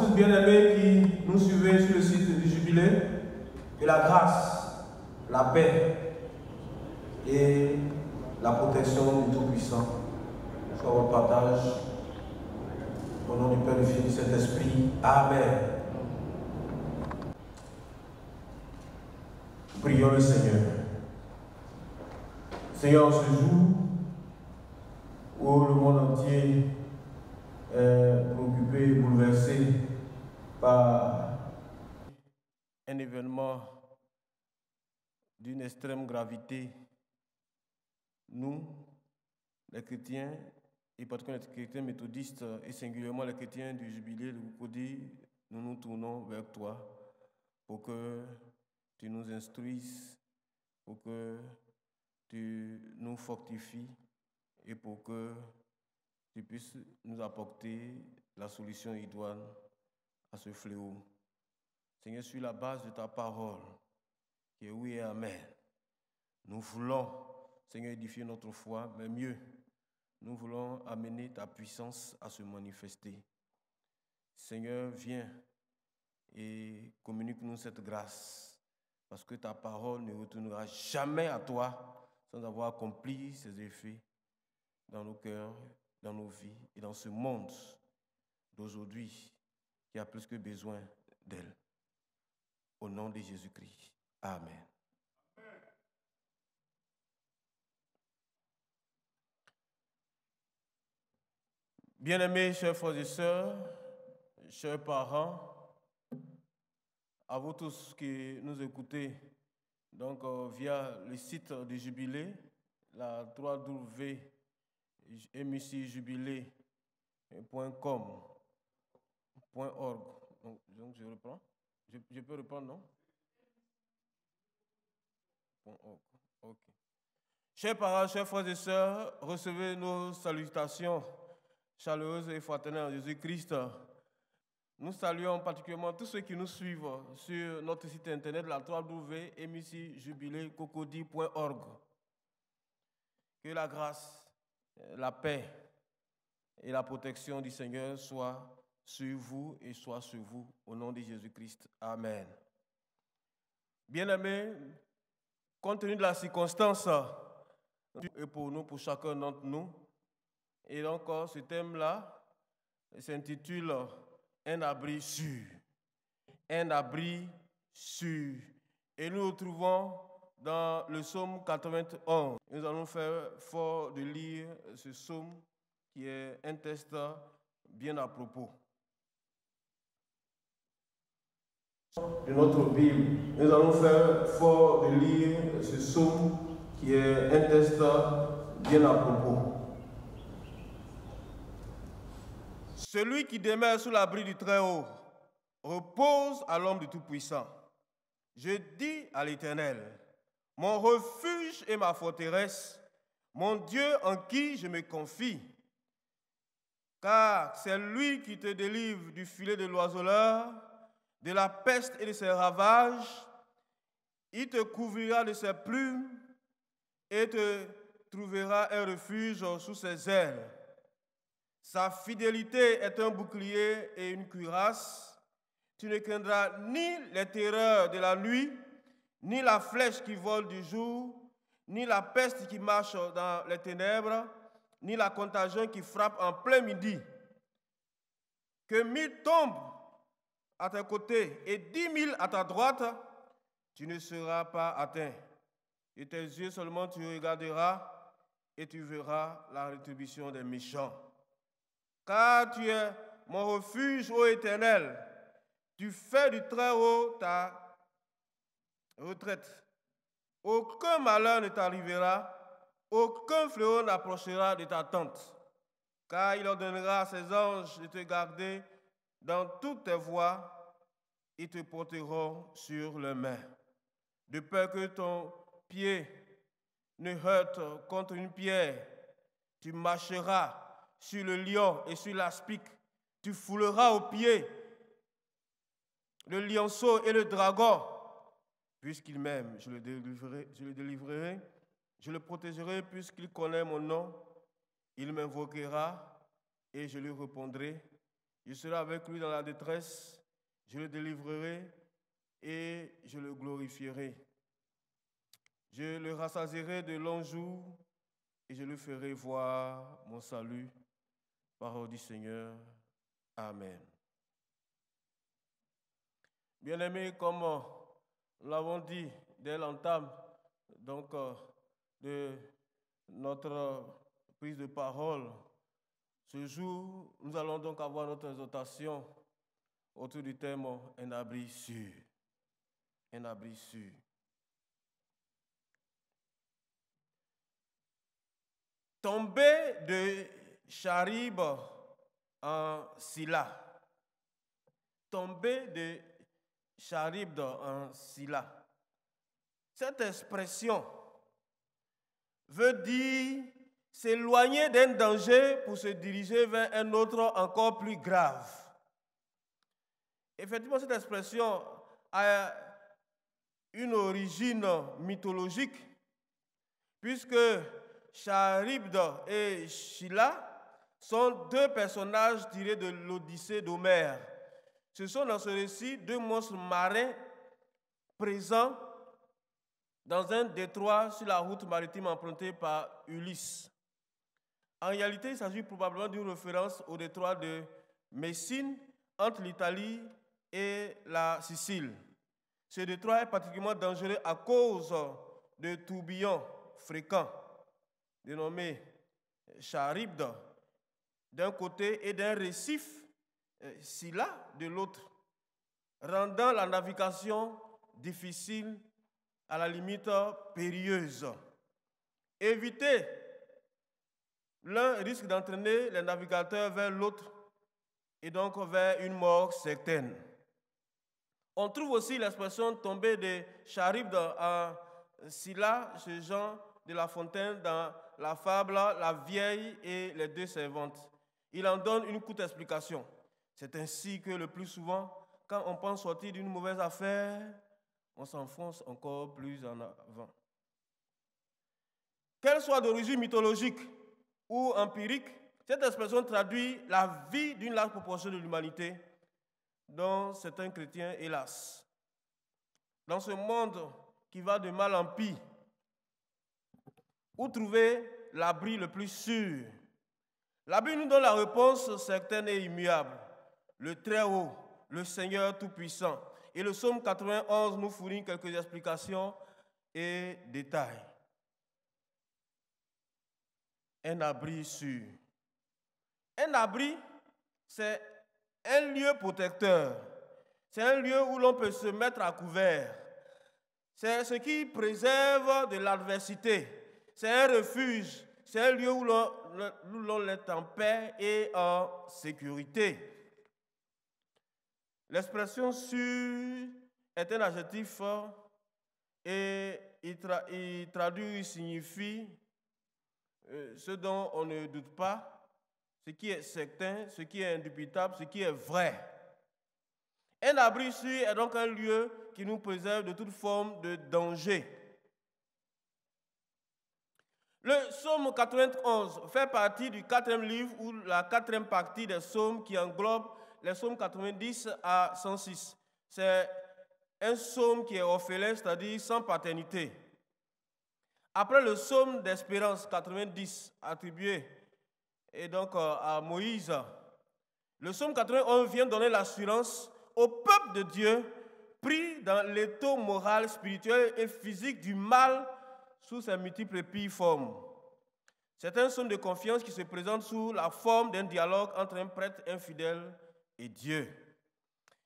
vous, bien-aimés qui nous suivez sur le site du Jubilé, que la grâce, la paix et la protection du Tout-Puissant soient votre partage. Au nom du Père, du Fils et du Saint-Esprit. Amen. Prions le Seigneur. Seigneur, en ce jour où le monde entier est préoccupé et bouleversé par un événement d'une extrême gravité, nous, les chrétiens, et particulièrement les chrétiens méthodistes et singulièrement les chrétiens du Jubilé de Cocody, nous nous tournons vers toi pour que tu nous instruises, pour que tu nous fortifies et pour que tu puisses nous apporter la solution idoine à ce fléau. Seigneur, sur la base de ta parole, qui est oui et amen, nous voulons, Seigneur, édifier notre foi, mais mieux, nous voulons amener ta puissance à se manifester. Seigneur, viens et communique-nous cette grâce, parce que ta parole ne retournera jamais à toi sans avoir accompli ses effets dans nos cœurs, dans nos vies et dans ce monde d'aujourd'hui qui a plus que besoin d'elle. Au nom de Jésus-Christ. Amen. Bien-aimés, chers frères et sœurs, chers parents, à vous tous qui nous écoutez donc via le site du Jubilé, la www.mcjubilé.com.org. Donc je reprends. Je peux reprendre, non? .org. Ok. Chers parents, chers frères et sœurs, recevez nos salutations chaleureuses et fraternelles en Jésus-Christ. Nous saluons particulièrement tous ceux qui nous suivent sur notre site internet, la www.mcjubilé.cocody.org. Que la grâce, la paix et la protection du Seigneur soient sur vous et soient sur vous, au nom de Jésus-Christ. Amen. Bien-aimés, compte tenu de la circonstance, et pour nous, pour chacun d'entre nous, et donc ce thème-là s'intitule Un abri sûr. Un abri sûr. Et nous nous trouvons dans le psaume 91. Nous allons faire fort de lire ce psaume qui est un texte bien à propos. De notre Bible, nous allons faire fort de lire ce psaume qui est un texte bien à propos. Celui qui demeure sous l'abri du Très-Haut repose à l'ombre du Tout-Puissant. Je dis à l'Éternel, mon refuge et ma forteresse, mon Dieu en qui je me confie. Car c'est lui qui te délivre du filet de l'oiseleur, de la peste et de ses ravages. Il te couvrira de ses plumes et te trouvera un refuge sous ses ailes. Sa fidélité est un bouclier et une cuirasse. Tu ne craindras ni les terreurs de la nuit, ni la flèche qui vole du jour, ni la peste qui marche dans les ténèbres, ni la contagion qui frappe en plein midi. Que 1000 tombent à tes côtés et 10 000 à ta droite, tu ne seras pas atteint. Et tes yeux seulement tu regarderas et tu verras la rétribution des méchants. Car tu es mon refuge, ô Éternel, tu fais du Très-Haut ta retraite. Aucun malheur ne t'arrivera, aucun fléau n'approchera de ta tente. Car il ordonnera à ses anges de te garder dans toutes tes voies, ils te porteront sur leurs mains. De peur que ton pied ne heurte contre une pierre, tu marcheras sur le lion et sur l'aspic, tu fouleras aux pieds le lionceau et le dragon. Puisqu'il m'aime, je le délivrerai, je le protégerai puisqu'il connaît mon nom. Il m'invoquera et je lui répondrai. Je serai avec lui dans la détresse, je le délivrerai et je le glorifierai. Je le rassasierai de longs jours et je le ferai voir mon salut. Parole du Seigneur. Amen. Bien-aimés, comme nous l'avons dit dès l'entame de notre prise de parole, ce jour, nous allons donc avoir notre exhortation autour du thème un abri sûr. Un abri sûr. Tombé de Charib en Silla. Tombé de Charib en Silla. Cette expression veut dire s'éloigner d'un danger pour se diriger vers un autre encore plus grave. Effectivement, cette expression a une origine mythologique, puisque Charybde et Scylla sont deux personnages tirés de l'Odyssée d'Homère. Ce sont dans ce récit deux monstres marins présents dans un détroit sur la route maritime empruntée par Ulysse. En réalité, il s'agit probablement d'une référence au détroit de Messine entre l'Italie et la Sicile. Ce détroit est particulièrement dangereux à cause de tourbillons fréquents, dénommés Charybde d'un côté et d'un récif, Scylla, de l'autre, rendant la navigation difficile, à la limite périlleuse. Éviter l'un risque d'entraîner les navigateurs vers l'autre et donc vers une mort certaine. On trouve aussi l'expression tomber de Charybde en Scylla chez Jean de La Fontaine dans la fable La vieille et les deux servantes. Il en donne une courte explication. C'est ainsi que le plus souvent, quand on pense sortir d'une mauvaise affaire, on s'enfonce encore plus en avant. Qu'elle soit d'origine mythologique ou empirique, cette expression traduit la vie d'une large proportion de l'humanité, dont certains chrétiens, hélas. Dans ce monde qui va de mal en pis, où trouver l'abri le plus sûr? La Bible nous donne la réponse certaine et immuable. Le Très-Haut, le Seigneur Tout-Puissant. Et le psaume 91 nous fournit quelques explications et détails. Un abri sûr. Un abri, c'est un lieu protecteur. C'est un lieu où l'on peut se mettre à couvert. C'est ce qui préserve de l'adversité. C'est un refuge. C'est un lieu où l'on est en paix et en sécurité. L'expression sûr est un adjectif et il traduit, il signifie ce dont on ne doute pas, ce qui est certain, ce qui est indubitable, ce qui est vrai. Un abri sûr est donc un lieu qui nous préserve de toute forme de danger. Le psaume 91 fait partie du 4e livre ou la 4e partie des psaumes qui englobe les psaumes 90 à 106. C'est un psaume qui est orphelin, c'est-à-dire sans paternité. Après le psaume d'espérance 90 attribué et donc à Moïse, le psaume 91 vient donner l'assurance au peuple de Dieu pris dans l'étau moral, spirituel et physique du mal sous ses multiples et pires formes. C'est un psaume de confiance qui se présente sous la forme d'un dialogue entre un prêtre infidèle et Dieu.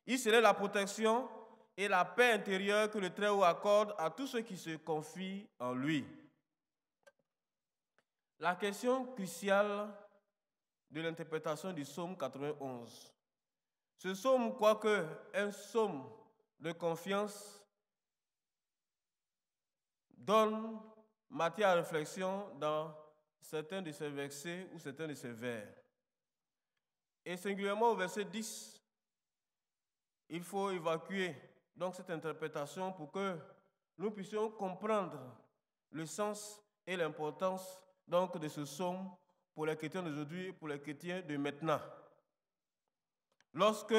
Il serait la protection et la paix intérieure que le Très-Haut accorde à tous ceux qui se confient en lui. La question cruciale de l'interprétation du psaume 91. Ce psaume, quoique un psaume de confiance, donne matière à réflexion dans certains de ces versets ou certains de ces vers. Et singulièrement au verset 10, il faut évacuer donc cette interprétation pour que nous puissions comprendre le sens et l'importance donc de ce psaume pour les chrétiens d'aujourd'hui et pour les chrétiens de maintenant. Lorsque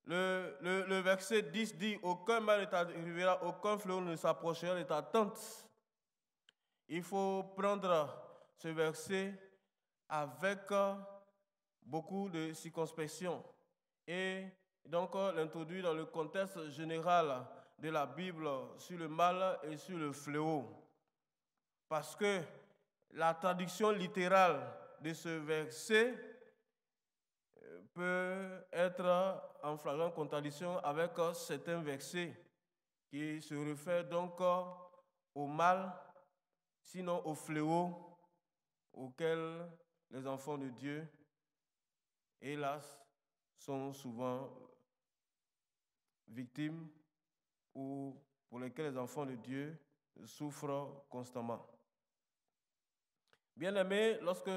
le verset 10 dit « Aucun mal ne t'arrivera, aucun fléau ne s'approchera de ta tente », il faut prendre ce verset avec beaucoup de circonspection et donc l'introduire dans le contexte général de la Bible sur le mal et sur le fléau. Parce que la traduction littérale de ce verset peut être en flagrante contradiction avec certains versets qui se réfèrent donc au mal, sinon au fléau auquel les enfants de Dieu, hélas, sont souvent victimes ou pour lesquels les enfants de Dieu souffrent constamment. Bien-aimé, lorsque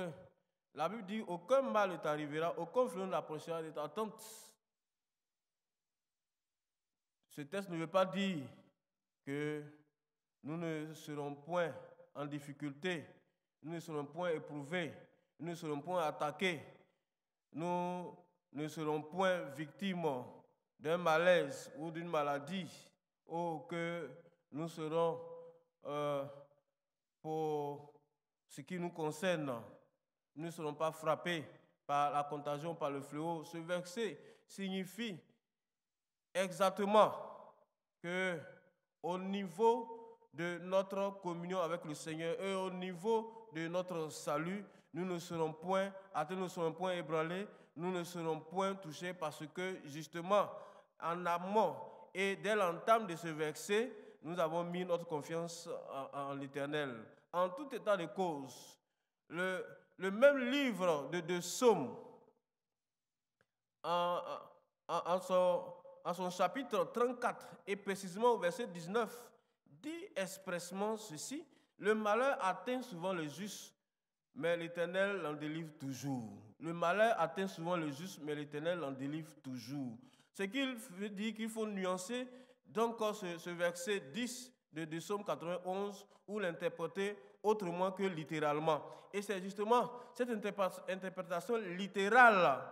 la Bible dit « Aucun mal ne t'arrivera, aucun fléau n'approchera de ta tente », ce texte ne veut pas dire que nous ne serons point en difficulté, nous ne serons point éprouvés, nous ne serons point attaqués, nous ne serons point victimes d'un malaise ou d'une maladie, ou que nous serons, pour ce qui nous concerne, nous ne serons pas frappés par la contagion, par le fléau. Ce verset signifie exactement que au niveau de notre communion avec le Seigneur et au niveau de notre salut, nous ne serons point atteints, nous ne serons point ébranlés, nous ne serons point touchés parce que justement, en amont et dès l'entame de ce verset, nous avons mis notre confiance en l'Éternel. En tout état de cause, le même livre de Psaume, en son chapitre 34 et précisément au verset 19, dit expressément ceci: le malheur atteint souvent le juste, mais l'Éternel l'en délivre toujours. Le malheur atteint souvent le juste, mais l'Éternel l'en délivre toujours. Ce qu'il veut dire qu'il faut nuancer donc ce verset 10 de Psaume 91 ou l'interpréter autrement que littéralement. Et c'est justement cette interprétation littérale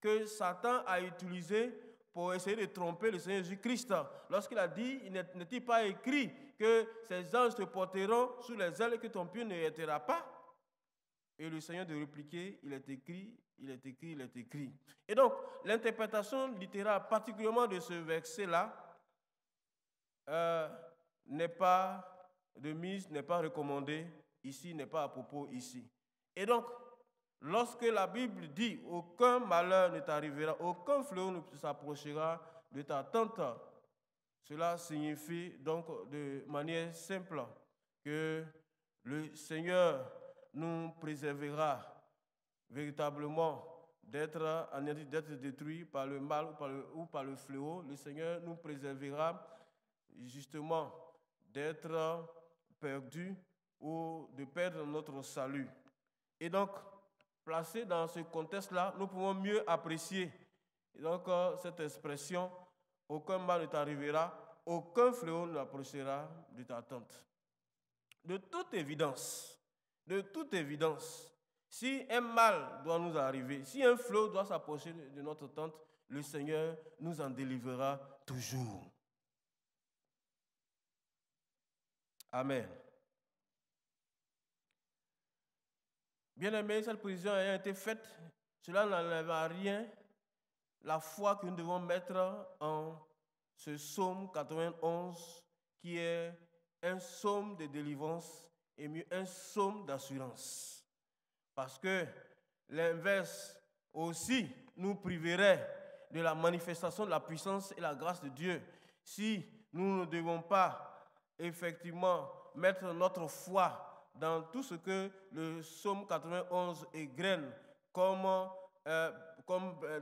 que Satan a utilisée pour essayer de tromper le Seigneur Jésus-Christ. Lorsqu'il a dit, n'est-il pas écrit que ces anges te porteront sous les ailes et que ton pied ne heurtera pas? Et le Seigneur de répliquer, il est écrit, il est écrit, il est écrit. Et donc, l'interprétation littérale, particulièrement de ce verset-là, n'est pas de mise, n'est pas recommandée ici, n'est pas à propos ici. Et donc, lorsque la Bible dit « Aucun malheur ne t'arrivera, aucun fléau ne s'approchera de ta tente », cela signifie donc de manière simple que le Seigneur nous préservera véritablement d'être détruits par le mal ou par le fléau. Le Seigneur nous préservera justement d'être perdus ou de perdre notre salut. Et donc, placé dans ce contexte-là, nous pouvons mieux apprécier donc, cette expression « Aucun mal ne t'arrivera, aucun fléau n'approchera de ta tente ». De toute évidence, si un mal doit nous arriver, si un fléau doit s'approcher de notre tente, le Seigneur nous en délivrera toujours. Amen. Bien-aimés, cette précision ayant été faite, cela n'enlève à rien la foi que nous devons mettre en ce psaume 91 qui est un psaume de délivrance et mieux un psaume d'assurance. Parce que l'inverse aussi nous priverait de la manifestation de la puissance et la grâce de Dieu si nous ne devons pas effectivement mettre notre foi dans tout ce que le psaume 91 égrène comme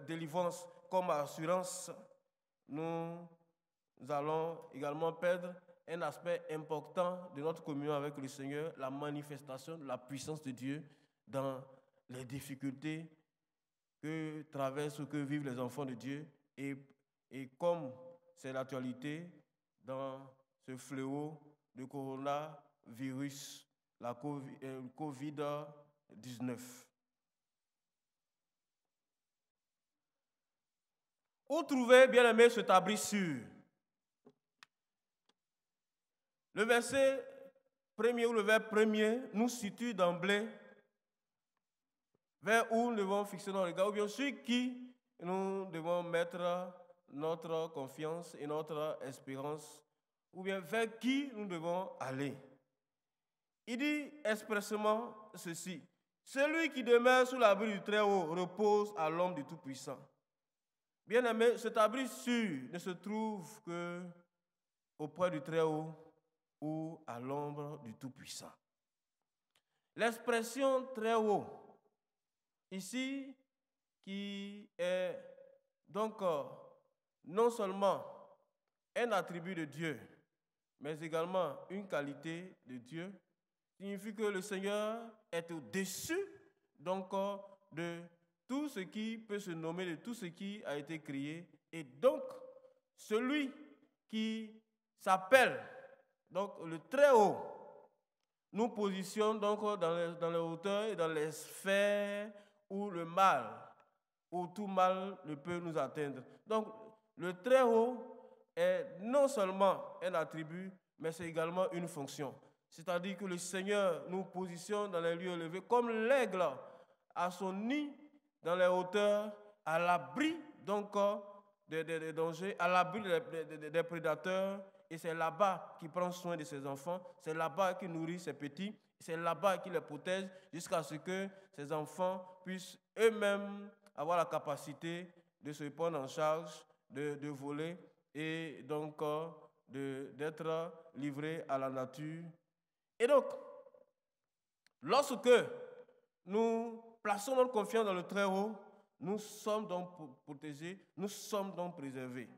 délivrance, comme assurance. Nous allons également perdre un aspect important de notre communion avec le Seigneur, la manifestation de la puissance de Dieu dans les difficultés que traversent ou que vivent les enfants de Dieu et comme c'est l'actualité dans ce fléau de coronavirus, la COVID-19. Où trouver, bien aimé, cet abri sûr? Le verset premier ou le verbe premier nous situe d'emblée vers où nous devons fixer nos regards, ou bien sur qui nous devons mettre notre confiance et notre espérance, ou bien vers qui nous devons aller. Il dit expressément ceci: celui qui demeure sous l'abri du Très-Haut repose à l'ombre du Tout-Puissant. Bien aimé, cet abri sûr ne se trouve que auprès du Très-Haut ou à l'ombre du Tout-Puissant. L'expression Très-Haut, ici, qui est donc non seulement un attribut de Dieu, mais également une qualité de Dieu, signifie que le Seigneur est au-dessus donc de tout ce qui peut se nommer, de tout ce qui a été créé. Et donc, celui qui s'appelle donc le Très-Haut nous positionne donc dans les hauteurs et dans les sphères où le mal, où tout mal ne peut nous atteindre. Donc, le Très-Haut est non seulement un attribut, mais c'est également une fonction. C'est-à-dire que le Seigneur nous positionne dans les lieux élevés comme l'aigle à son nid dans les hauteurs, à l'abri donc des dangers, à l'abri des prédateurs. Et c'est là-bas qu'il prend soin de ses enfants, c'est là-bas qu'il nourrit ses petits, c'est là-bas qu'il les protège jusqu'à ce que ses enfants puissent eux-mêmes avoir la capacité de se prendre en charge, de voler et donc d'être livrés à la nature. Et donc, lorsque nous plaçons notre confiance dans le Très-Haut, nous sommes donc protégés, nous sommes donc préservés.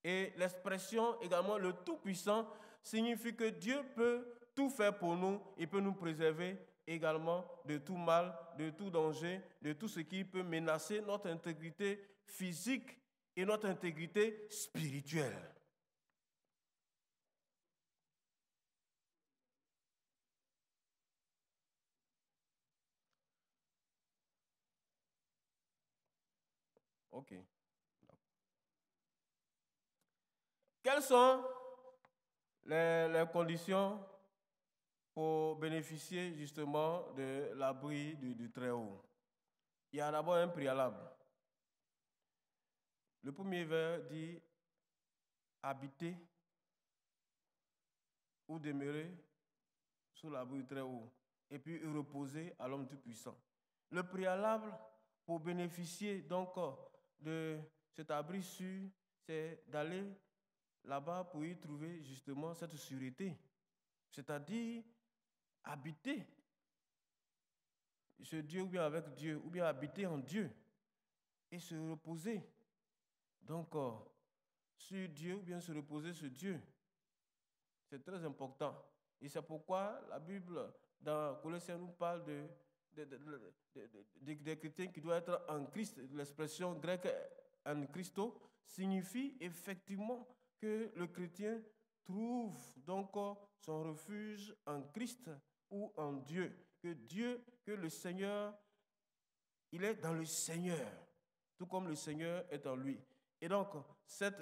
Et l'expression également le Tout-Puissant signifie que Dieu peut tout faire pour nous, il peut nous préserver également de tout mal, de tout danger, de tout ce qui peut menacer notre intégrité physique et notre intégrité spirituelle. Ok. Quelles sont les conditions pour bénéficier justement de l'abri du Très-Haut? Il y a d'abord un préalable. Le premier vers dit habiter ou demeurer sous l'abri du Très-Haut et puis reposer à l'homme tout-puissant. Le préalable pour bénéficier donc de cet abri sûr, c'est d'aller là-bas pour y trouver justement cette sûreté, c'est-à-dire habiter ce Dieu ou bien avec Dieu, ou bien habiter en Dieu et se reposer donc sur Dieu ou bien se reposer sur Dieu. C'est très important. Et c'est pourquoi la Bible, dans Colossiens, nous parle des chrétiens qui doivent être en Christ. L'expression grecque en Christo signifie effectivement que le chrétien trouve donc son refuge en Christ ou en Dieu. Que le Seigneur, il est dans le Seigneur, tout comme le Seigneur est en lui. Et donc, cette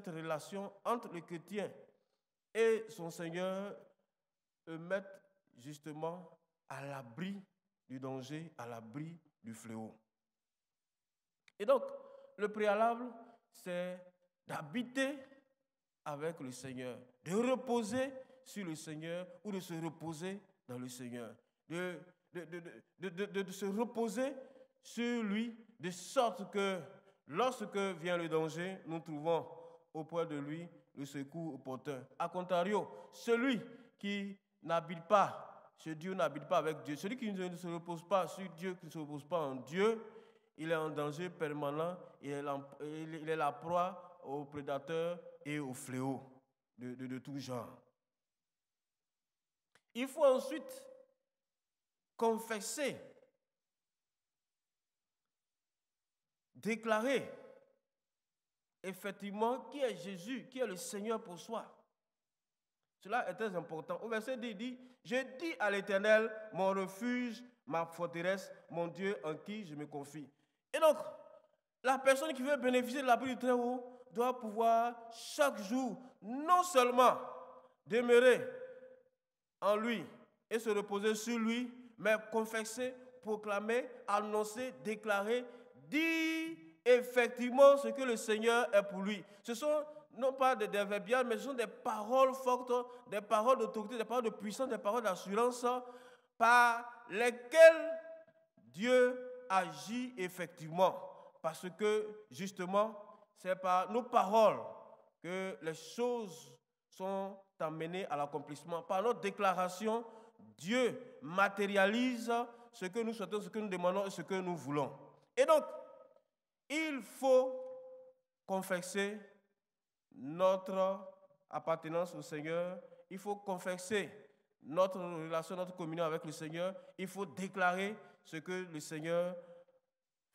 relation entre le chrétien et son Seigneur le mettent justement à l'abri du danger, à l'abri du fléau. Et donc, le préalable, c'est d'habiter avec le Seigneur, de reposer sur le Seigneur ou de se reposer dans le Seigneur, de se reposer sur lui, de sorte que lorsque vient le danger, nous trouvons auprès de lui le secours opportun. A contrario, celui qui n'habite pas, ce Dieu n'habite pas avec Dieu, celui qui ne se repose pas sur Dieu, qui ne se repose pas en Dieu, il est en danger permanent, il est la proie aux prédateurs et aux fléaux de tout genre. Il faut ensuite confesser, déclarer effectivement qui est Jésus, qui est le Seigneur pour soi. Cela est très important. Au verset 10, il dit, « Je dis à l'Éternel, mon refuge, ma forteresse, mon Dieu en qui je me confie. » Et donc, la personne qui veut bénéficier de l'abri du Très-Haut doit pouvoir chaque jour non seulement demeurer en lui et se reposer sur lui, mais confesser, proclamer, annoncer, déclarer, dire effectivement ce que le Seigneur est pour lui. Ce sont non pas des verbiales, mais ce sont des paroles fortes, des paroles d'autorité, des paroles de puissance, des paroles d'assurance par lesquelles Dieu agit effectivement. Parce que justement, c'est par nos paroles que les choses sont amenées à l'accomplissement. Par notre déclaration, Dieu matérialise ce que nous souhaitons, ce que nous demandons et ce que nous voulons. Et donc, il faut confesser notre appartenance au Seigneur. Il faut confesser notre relation, notre communion avec le Seigneur. Il faut déclarer ce que le Seigneur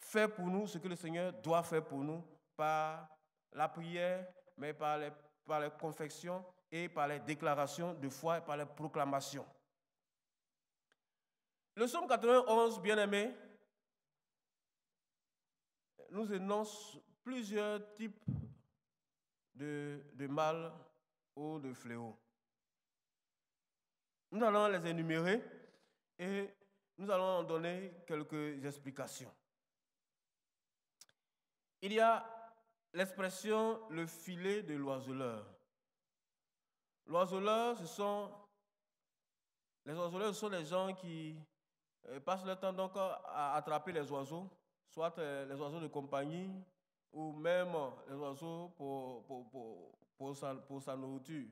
fait pour nous, ce que le Seigneur doit faire pour nous par la prière, mais par les confessions et par les déclarations de foi et par les proclamations. Le psaume 91, bien-aimé, nous énonce plusieurs types de mal ou de fléaux. Nous allons les énumérer et nous allons en donner quelques explications. Il y a l'expression le filet de l'oiseleur. L'oiseleur, les oiseleurs, ce sont les gens qui passent leur temps donc à attraper les oiseaux, soit les oiseaux de compagnie ou même les oiseaux pour sa nourriture.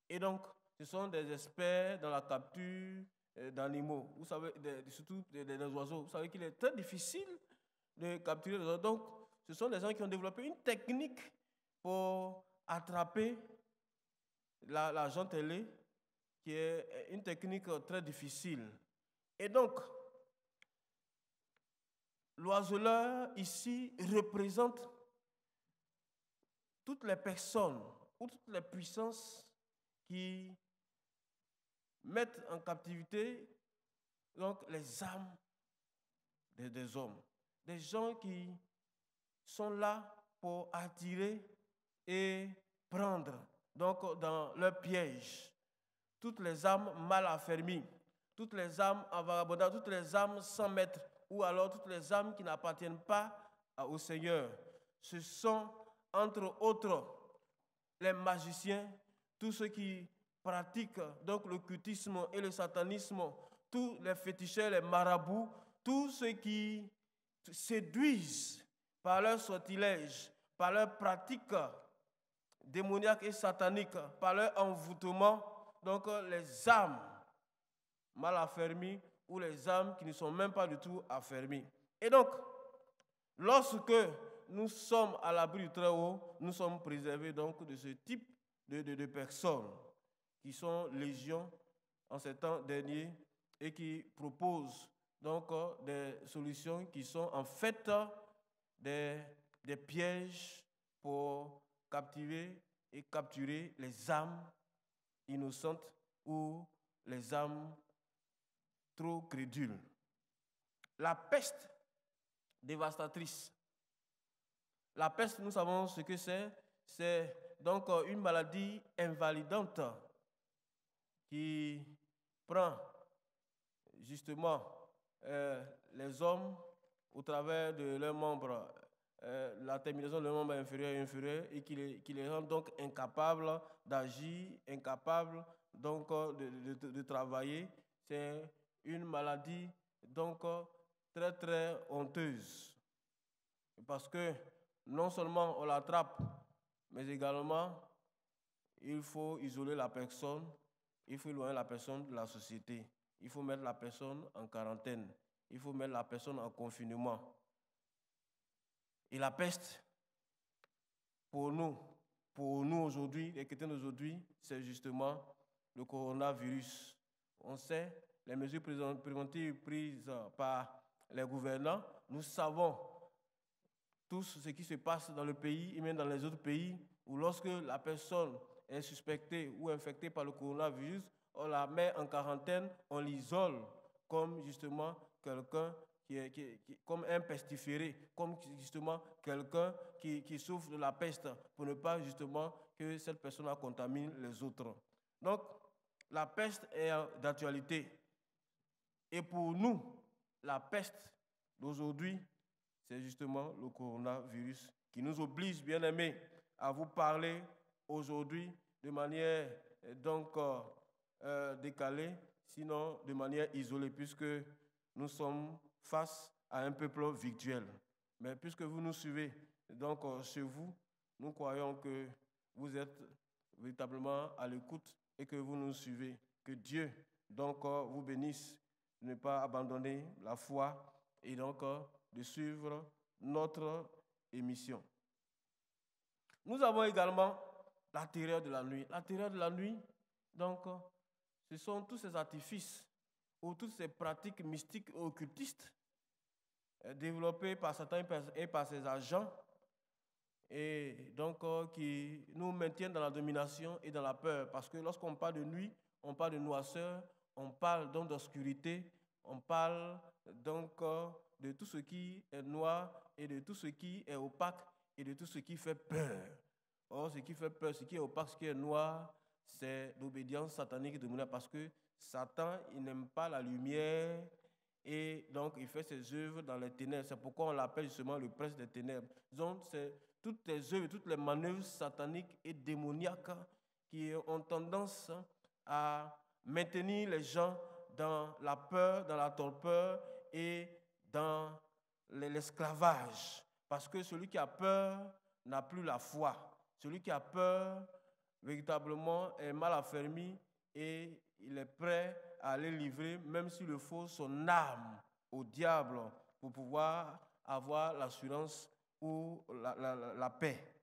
Et donc, ce sont des experts dans la capture d'animaux, vous savez, surtout des oiseaux. Vous savez qu'il est très difficile de capturer les oiseaux. Donc, ce sont des gens qui ont développé une technique pour attraper la jante ailée, qui est une technique très difficile. Et donc, l'oiseleur ici représente toutes les personnes ou toutes les puissances qui mettent en captivité donc, les âmes des hommes. Des gens qui sont là pour attirer et prendre donc, dans leur piège toutes les âmes mal affermies, toutes les âmes en vagabondage, toutes les âmes sans maître, ou alors toutes les âmes qui n'appartiennent pas au Seigneur. Ce sont, entre autres, les magiciens, tous ceux qui pratiquent donc le cultisme et le satanisme, tous les féticheurs, les marabouts, tous ceux qui séduisent par leurs sortilèges, par leurs pratiques démoniaques et sataniques, par leur envoûtement, donc les âmes mal affermies ou les âmes qui ne sont même pas du tout affermies. Et donc, lorsque nous sommes à l'abri du Très-Haut, nous sommes préservés donc de ce type de personnes qui sont légion en ces temps derniers et qui proposent donc des solutions qui sont en fait des pièges pour captiver et capturer les âmes innocentes ou les âmes trop crédules. La peste dévastatrice. La peste, nous savons ce que c'est. C'est donc une maladie invalidante qui prend justement les hommes au travers de leurs membres, la terminaison de leurs membres inférieurs et inférieurs, et qui les rend donc incapables d'agir, incapables donc de travailler. C'est une maladie donc très très honteuse, parce que non seulement on l'attrape, mais également il faut isoler la personne, il faut éloigner la personne de la société, il faut mettre la personne en quarantaine, il faut mettre la personne en confinement. Et la peste, pour nous aujourd'hui, les chrétiens d'aujourd'hui, c'est justement le coronavirus. On sait les mesures préventives prises par les gouvernants. Nous savons tout ce qui se passe dans le pays et même dans les autres pays où lorsque la personne est suspectée ou infectée par le coronavirus, on la met en quarantaine, on l'isole comme justement quelqu'un comme un pestiféré, comme justement quelqu'un qui souffre de la peste, pour ne pas justement que cette personne contamine les autres. Donc, la peste est d'actualité. Et pour nous, la peste d'aujourd'hui, c'est justement le coronavirus qui nous oblige, bien aimés, à vous parler aujourd'hui de manière donc décalée, sinon de manière isolée, puisque nous sommes face à un peuple virtuel. Mais puisque vous nous suivez donc chez vous, nous croyons que vous êtes véritablement à l'écoute et que vous nous suivez. Que Dieu donc vous bénisse de ne pas abandonner la foi et donc de suivre notre émission. Nous avons également la terreur de la nuit. La terreur de la nuit, donc, ce sont tous ces artifices ou toutes ces pratiques mystiques et occultistes développées par Satan et par ses agents, et donc qui nous maintiennent dans la domination et dans la peur. Parce que lorsqu'on parle de nuit, on parle de noirceur, on parle donc d'obscurité, on parle donc de tout ce qui est noir et de tout ce qui est opaque et de tout ce qui fait peur. Or, ce qui fait peur, ce qui est opaque, ce qui est noir, c'est l'obédience satanique et démoniaque, parce que Satan, il n'aime pas la lumière et donc il fait ses œuvres dans les ténèbres. C'est pourquoi on l'appelle justement le prince des ténèbres. Donc, c'est toutes les œuvres, toutes les manœuvres sataniques et démoniaques qui ont tendance à maintenir les gens dans la peur, dans la torpeur et dans l'esclavage. Parce que celui qui a peur n'a plus la foi. Celui qui a peur, véritablement, est mal affermi et il est prêt à aller livrer, même s'il le faut, son âme au diable pour pouvoir avoir l'assurance ou la paix.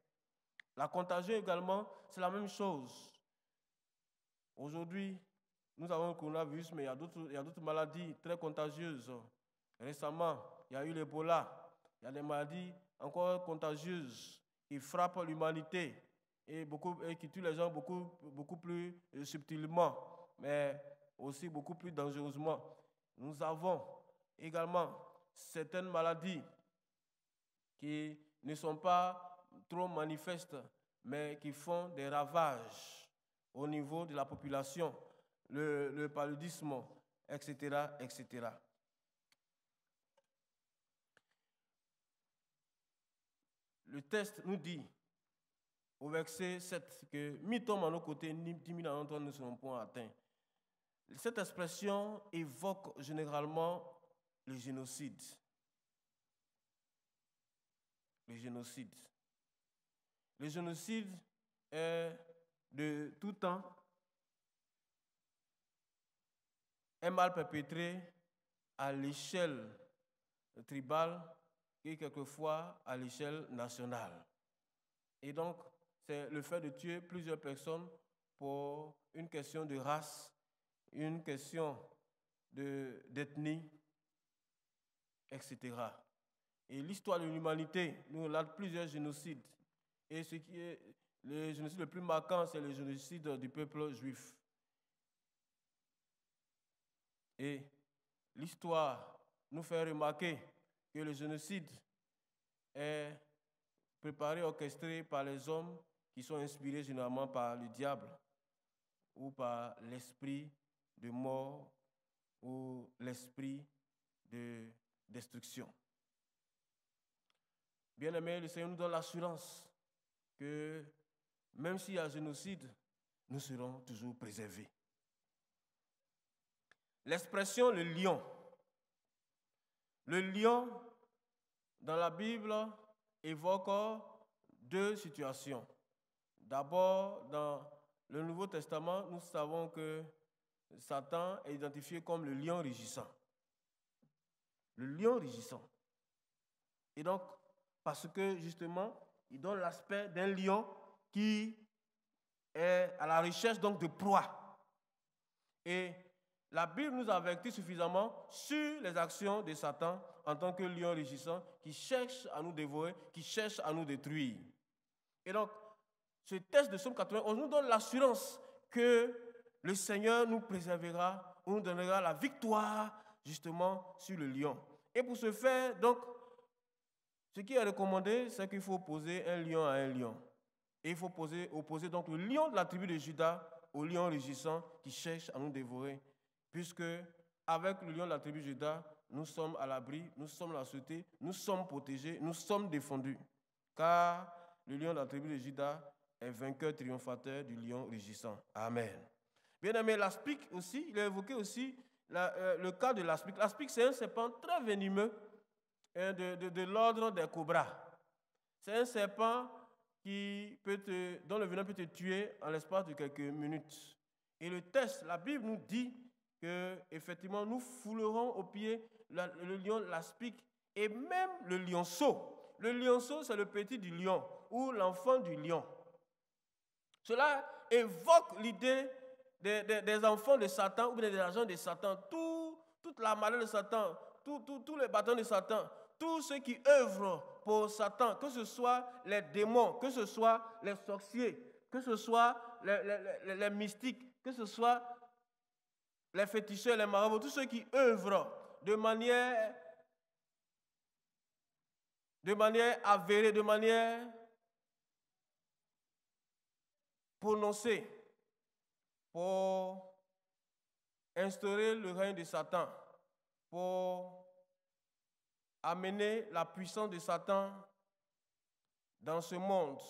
La contagion également, c'est la même chose. Aujourd'hui, nous avons le coronavirus, mais il y a d'autres maladies très contagieuses. Récemment, il y a eu l'Ebola. Il y a des maladies encore contagieuses qui frappent l'humanité et qui tuent les gens beaucoup plus subtilement, mais aussi beaucoup plus dangereusement. Nous avons également certaines maladies qui ne sont pas trop manifestes, mais qui font des ravages au niveau de la population, le paludisme, etc., etc. Le texte nous dit, au verset 7, que 1000 tombent à nos côtés, 10 000 à notre ne seront point atteints. Cette expression évoque généralement le génocide. Le génocide. Le génocide est de tout temps un mal perpétré à l'échelle tribale et quelquefois à l'échelle nationale. Et donc, c'est le fait de tuer plusieurs personnes pour une question de race, une question d'ethnie, etc. Et l'histoire de l'humanité nous relate plusieurs génocides. Et ce qui est le génocide le plus marquant, c'est le génocide du peuple juif. Et l'histoire nous fait remarquer que le génocide est préparé, orchestré par les hommes qui sont inspirés généralement par le diable ou par l'esprit de mort ou l'esprit de destruction. Bien-aimés, le Seigneur nous donne l'assurance que même s'il y a génocide, nous serons toujours préservés. L'expression le lion. Le lion, dans la Bible, évoque deux situations. D'abord, dans le Nouveau Testament, nous savons que Satan est identifié comme le lion rugissant. Le lion rugissant. Et donc, parce que justement, il donne l'aspect d'un lion qui est à la recherche donc de proie. Et la Bible nous avertit suffisamment sur les actions de Satan en tant que lion rugissant qui cherche à nous dévorer, qui cherche à nous détruire. Et donc, ce texte de Psaume 91 nous donne l'assurance que le Seigneur nous préservera, nous donnera la victoire justement sur le lion. Et pour ce faire, donc, ce qui est recommandé, c'est qu'il faut opposer un lion à un lion. Et il faut opposer donc le lion de la tribu de Juda au lion rugissant qui cherche à nous dévorer. Puisque avec le lion de la tribu de Juda, nous sommes à l'abri, nous sommes à la sûreté, nous sommes protégés, nous sommes défendus. Car le lion de la tribu de Juda est vainqueur triomphateur du lion rugissant. Amen. Bien aimé, l'aspic aussi, il a évoqué aussi le cas de l'aspic. L'aspic, c'est un serpent très venimeux de l'ordre des cobras. C'est un serpent dont le venin peut te tuer en l'espace de quelques minutes. Et le texte, la Bible nous dit que effectivement nous foulerons aux pieds le lion, l'aspic et même le lionceau. Le lionceau, c'est le petit du lion ou l'enfant du lion. Cela évoque l'idée des enfants de Satan ou des agents de Satan, toute la malheur de Satan, tous les bâtons de Satan, tous ceux qui œuvrent pour Satan, que ce soit les démons, que ce soit les sorciers, que ce soit les mystiques, que ce soit les féticheurs, les marabouts, tous ceux qui œuvrent de manière avérée, de manière prononcée pour instaurer le règne de Satan, pour amener la puissance de Satan dans ce monde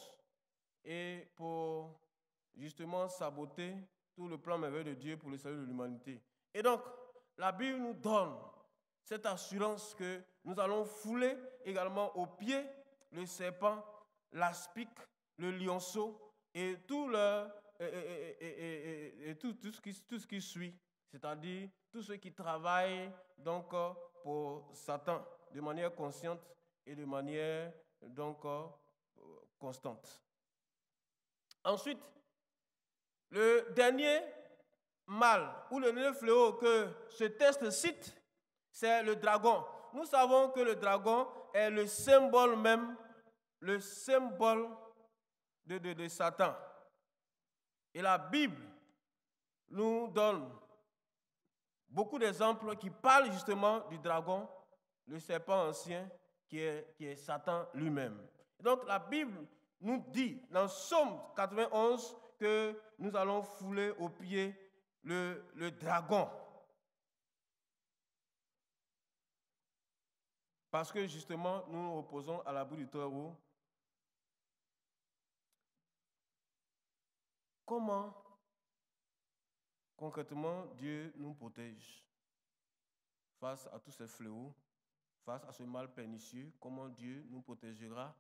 et pour justement saboter tout le plan merveilleux de Dieu pour le salut de l'humanité. Et donc, la Bible nous donne cette assurance que nous allons fouler également aux pieds le serpent, l'aspic, le lionceau et tout ce qui suit, c'est-à-dire tous ceux qui travaillent donc pour Satan de manière consciente et de manière donc constante. Ensuite, le dernier mal ou le dernier fléau que ce texte cite, c'est le dragon. Nous savons que le dragon est le symbole même, le symbole de Satan. Et la Bible nous donne beaucoup d'exemples qui parlent justement du dragon, le serpent ancien, qui est Satan lui-même. Donc la Bible nous dit dans Psaume 91 que nous allons fouler aux pieds le dragon. Parce que justement, nous nous reposons à l'abri du Très-Haut. Comment concrètement Dieu nous protège face à tous ces fléaux, face à ce mal pernicieux? Comment Dieu nous protégera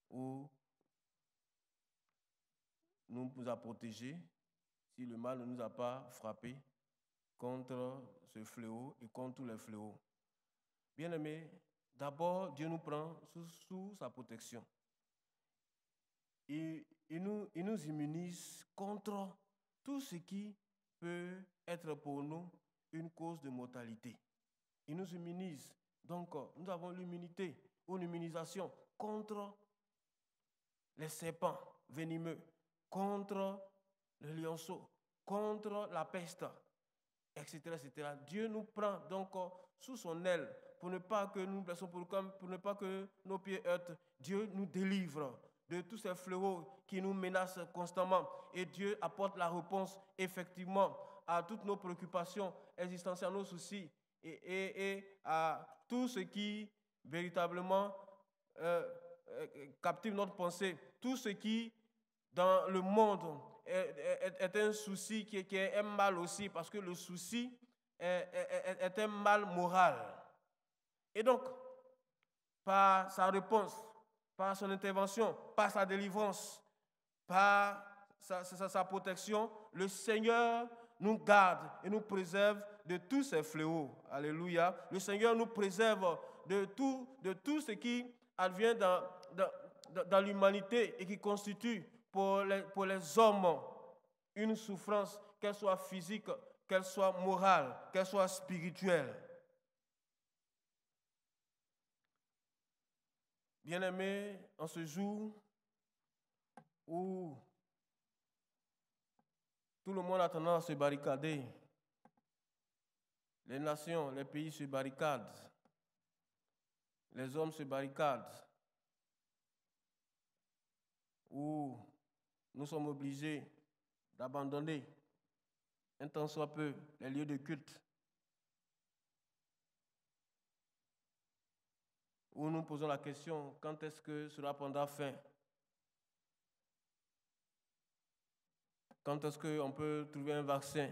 ou nous a protégés si le mal ne nous a pas frappés contre ce fléau et contre tous les fléaux? Bien-aimés, d'abord, Dieu nous prend sous sa protection. Il nous immunise contre tout ce qui peut être pour nous une cause de mortalité. Il nous immunise. Donc, nous avons l'immunité ou l'immunisation contre les serpents venimeux, contre le lionceau, contre la peste, etc., etc. Dieu nous prend donc sous son aile pour ne pas que nous blessons, pour ne pas que nos pieds heurtent. Dieu nous délivre de tous ces fléaux qui nous menacent constamment. Et Dieu apporte la réponse effectivement à toutes nos préoccupations existentielles, à nos soucis et à tout ce qui véritablement captive notre pensée, tout ce qui dans le monde est un souci qui est un mal aussi, parce que le souci est un mal moral. Et donc, par sa réponse, par son intervention, par sa délivrance, par sa protection, le Seigneur nous garde et nous préserve de tous ces fléaux. Alléluia. Le Seigneur nous préserve de tout ce qui advient dans l'humanité et qui constitue pour les hommes une souffrance, qu'elle soit physique, qu'elle soit morale, qu'elle soit spirituelle. Bien-aimés, en ce jour où tout le monde a tendance à se barricader, les nations, les pays se barricadent, les hommes se barricadent, où nous sommes obligés d'abandonner un tant soit peu les lieux de culte, où nous posons la question, quand est-ce que cela prendra fin? Quand est-ce qu'on peut trouver un vaccin?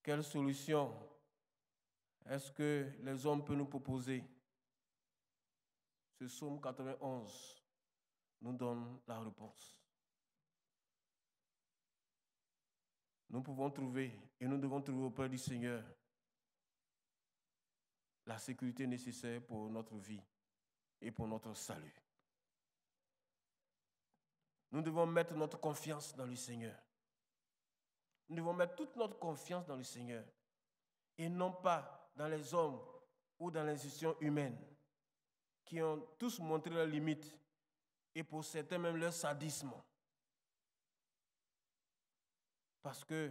Quelle solution est-ce que les hommes peuvent nous proposer? Ce psaume 91 nous donne la réponse. Nous pouvons trouver et nous devons trouver auprès du Seigneur la sécurité nécessaire pour notre vie et pour notre salut. Nous devons mettre notre confiance dans le Seigneur. Nous devons mettre toute notre confiance dans le Seigneur et non pas dans les hommes ou dans les institutions humaines qui ont tous montré leurs limites et pour certains même leur sadisme. Parce que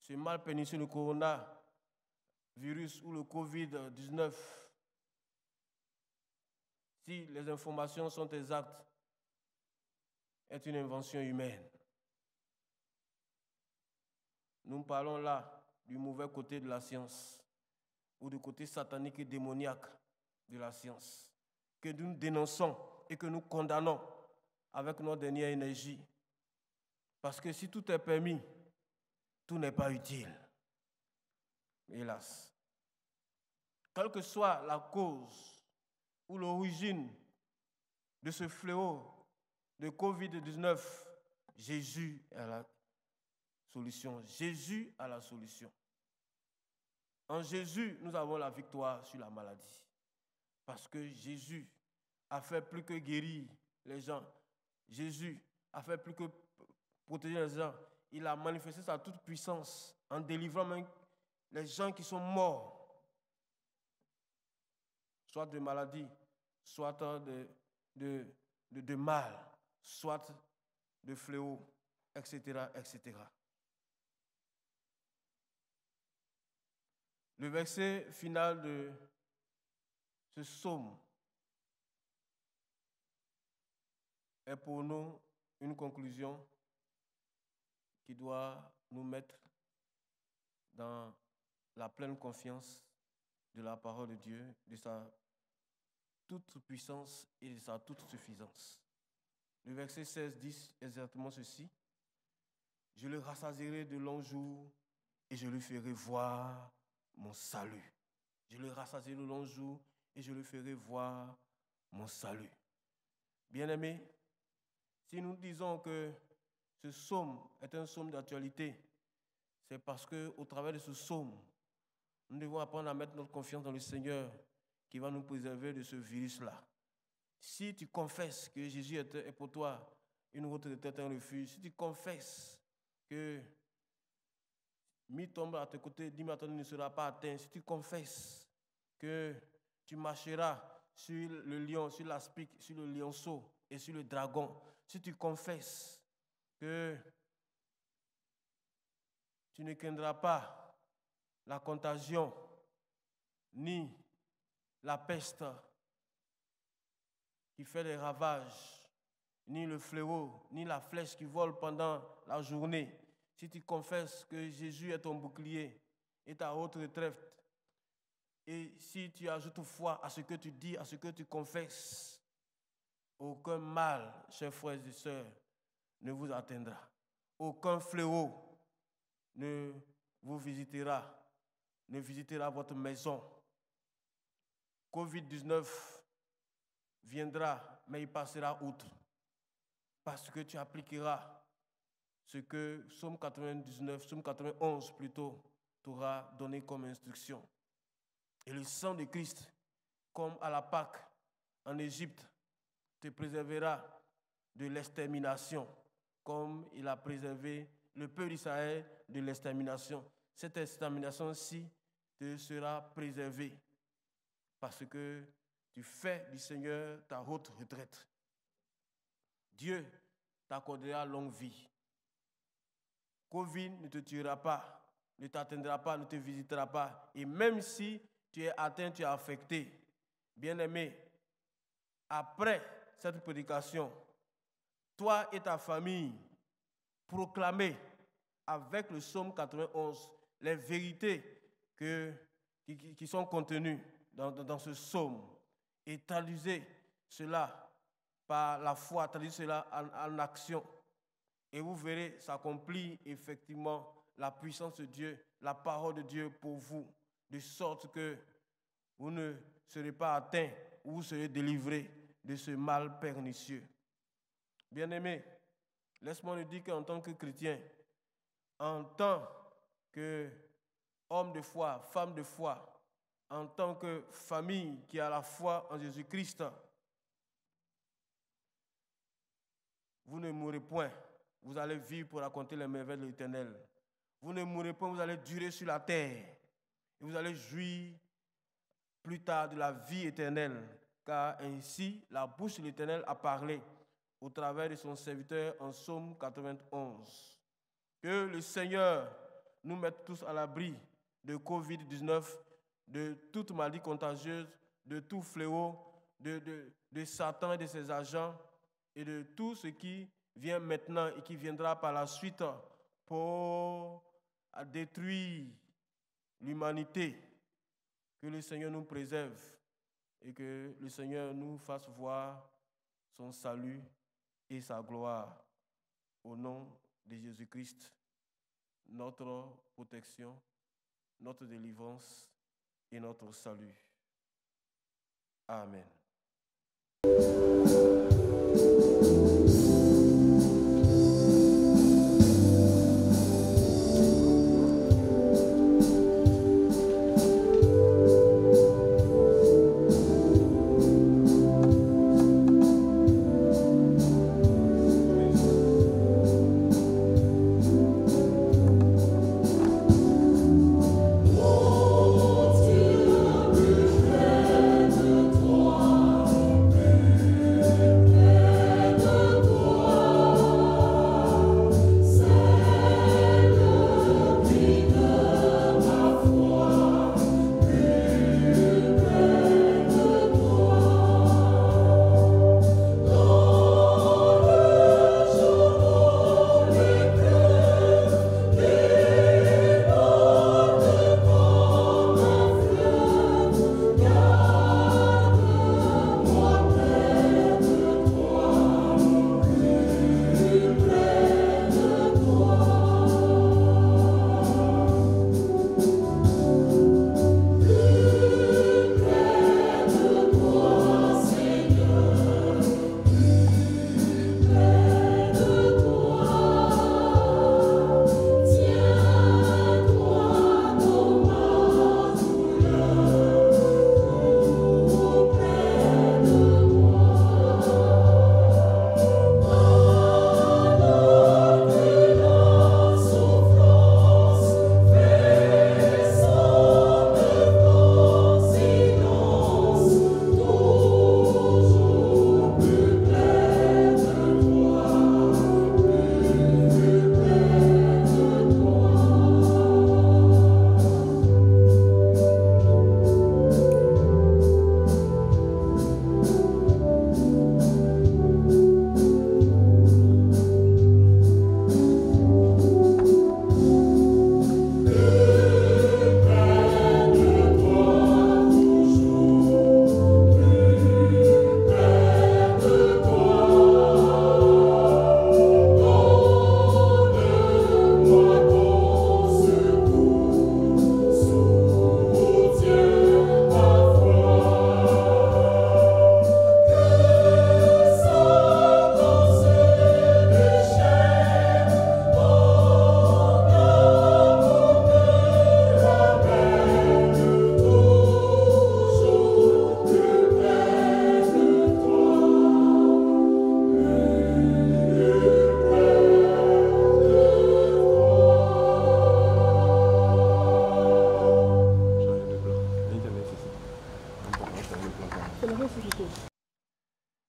ce mal pernicieux, le coronavirus ou le Covid-19, si les informations sont exactes, est une invention humaine. Nous parlons là du mauvais côté de la science ou du côté satanique et démoniaque de la science que nous dénonçons et que nous condamnons avec notre dernière énergie. Parce que si tout est permis, tout n'est pas utile. Hélas. Quelle que soit la cause ou l'origine de ce fléau de Covid-19, Jésus est la solution. Jésus a la solution. En Jésus, nous avons la victoire sur la maladie. Parce que Jésus a fait plus que guérir les gens. Jésus a fait plus que protéger les gens. Il a manifesté sa toute puissance en délivrant même les gens qui sont morts, soit de maladie, soit de mal, soit de fléau, etc., etc. Le verset final de ce psaume est pour nous une conclusion qui doit nous mettre dans la pleine confiance de la parole de Dieu, de sa toute puissance et de sa toute suffisance. Le verset 16 dit exactement ceci. Je le rassasierai de longs jours et je lui ferai voir mon salut. Je le rassasierai de longs jours et je lui ferai voir mon salut. Bien-aimés, si nous disons que ce psaume est un psaume d'actualité, c'est parce qu'au travers de ce psaume, nous devons apprendre à mettre notre confiance dans le Seigneur qui va nous préserver de ce virus-là. Si tu confesses que Jésus est pour toi une route de tête, un refuge, si tu confesses que 1000 tombent à tes côtés, 10 000 à ton ne sera pas atteint, si tu confesses que tu marcheras sur le lion, sur l'aspic, sur le lionceau et sur le dragon, si tu confesses que tu ne craindras pas la contagion, ni la peste qui fait des ravages, ni le fléau, ni la flèche qui vole pendant la journée. Si tu confesses que Jésus est ton bouclier et ta haute retraite, et si tu ajoutes foi à ce que tu dis, à ce que tu confesses, aucun mal, chers frères et sœurs, ne vous atteindra. Aucun fléau ne vous visitera, ne visitera votre maison. Covid-19 viendra, mais il passera outre. Parce que tu appliqueras ce que Psaume 99, Psaume 91 plutôt, t'aura donné comme instruction. Et le sang de Christ, comme à la Pâque en Égypte, te préservera de l'extermination, comme il a préservé le peuple d'Israël de l'extermination. Cette extermination-ci te sera préservée parce que tu fais du Seigneur ta haute retraite. Dieu t'accordera longue vie. Covid ne te tuera pas, ne t'atteindra pas, ne te visitera pas. Et même si tu es atteint, tu es affecté. Bien-aimé, après cette prédication, toi et ta famille, proclamez avec le psaume 91 les vérités qui sont contenues dans ce psaume et traduisez cela par la foi, traduisez cela en action et vous verrez s'accomplir effectivement la puissance de Dieu, la parole de Dieu pour vous, de sorte que vous ne serez pas atteints ou vous serez délivrés de ce mal pernicieux. Bien-aimés, laisse-moi nous dire qu'en tant que chrétien, en tant qu'homme de foi, femme de foi, en tant que famille qui a la foi en Jésus-Christ, vous ne mourrez point. Vous allez vivre pour raconter les merveilles de l'Éternel. Vous ne mourrez point, vous allez durer sur la terre. Et vous allez jouir plus tard de la vie éternelle. Car ainsi, la bouche de l'Éternel a parlé au travers de son serviteur en psaume 91. Que le Seigneur nous mette tous à l'abri de Covid-19, de toute maladie contagieuse, de tout fléau, de Satan et de ses agents, et de tout ce qui vient maintenant et qui viendra par la suite pour détruire l'humanité. Que le Seigneur nous préserve et que le Seigneur nous fasse voir son salut et sa gloire. Au nom de Jésus-Christ, notre protection, notre délivrance et notre salut. Amen.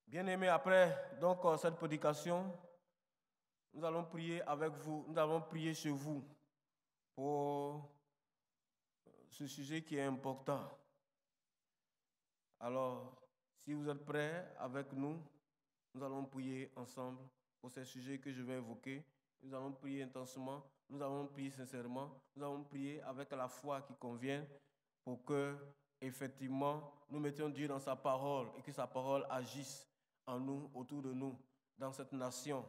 Bien-aimés, après cette prédication, nous allons prier avec vous, nous allons prier chez vous pour ce sujet qui est important. Alors, si vous êtes prêts avec nous, nous allons prier ensemble pour ces sujets que je vais évoquer. Nous allons prier intensément, nous allons prier sincèrement, nous allons prier avec la foi qui convient pour que, effectivement, nous mettions Dieu dans sa parole et que sa parole agisse en nous, autour de nous, dans cette nation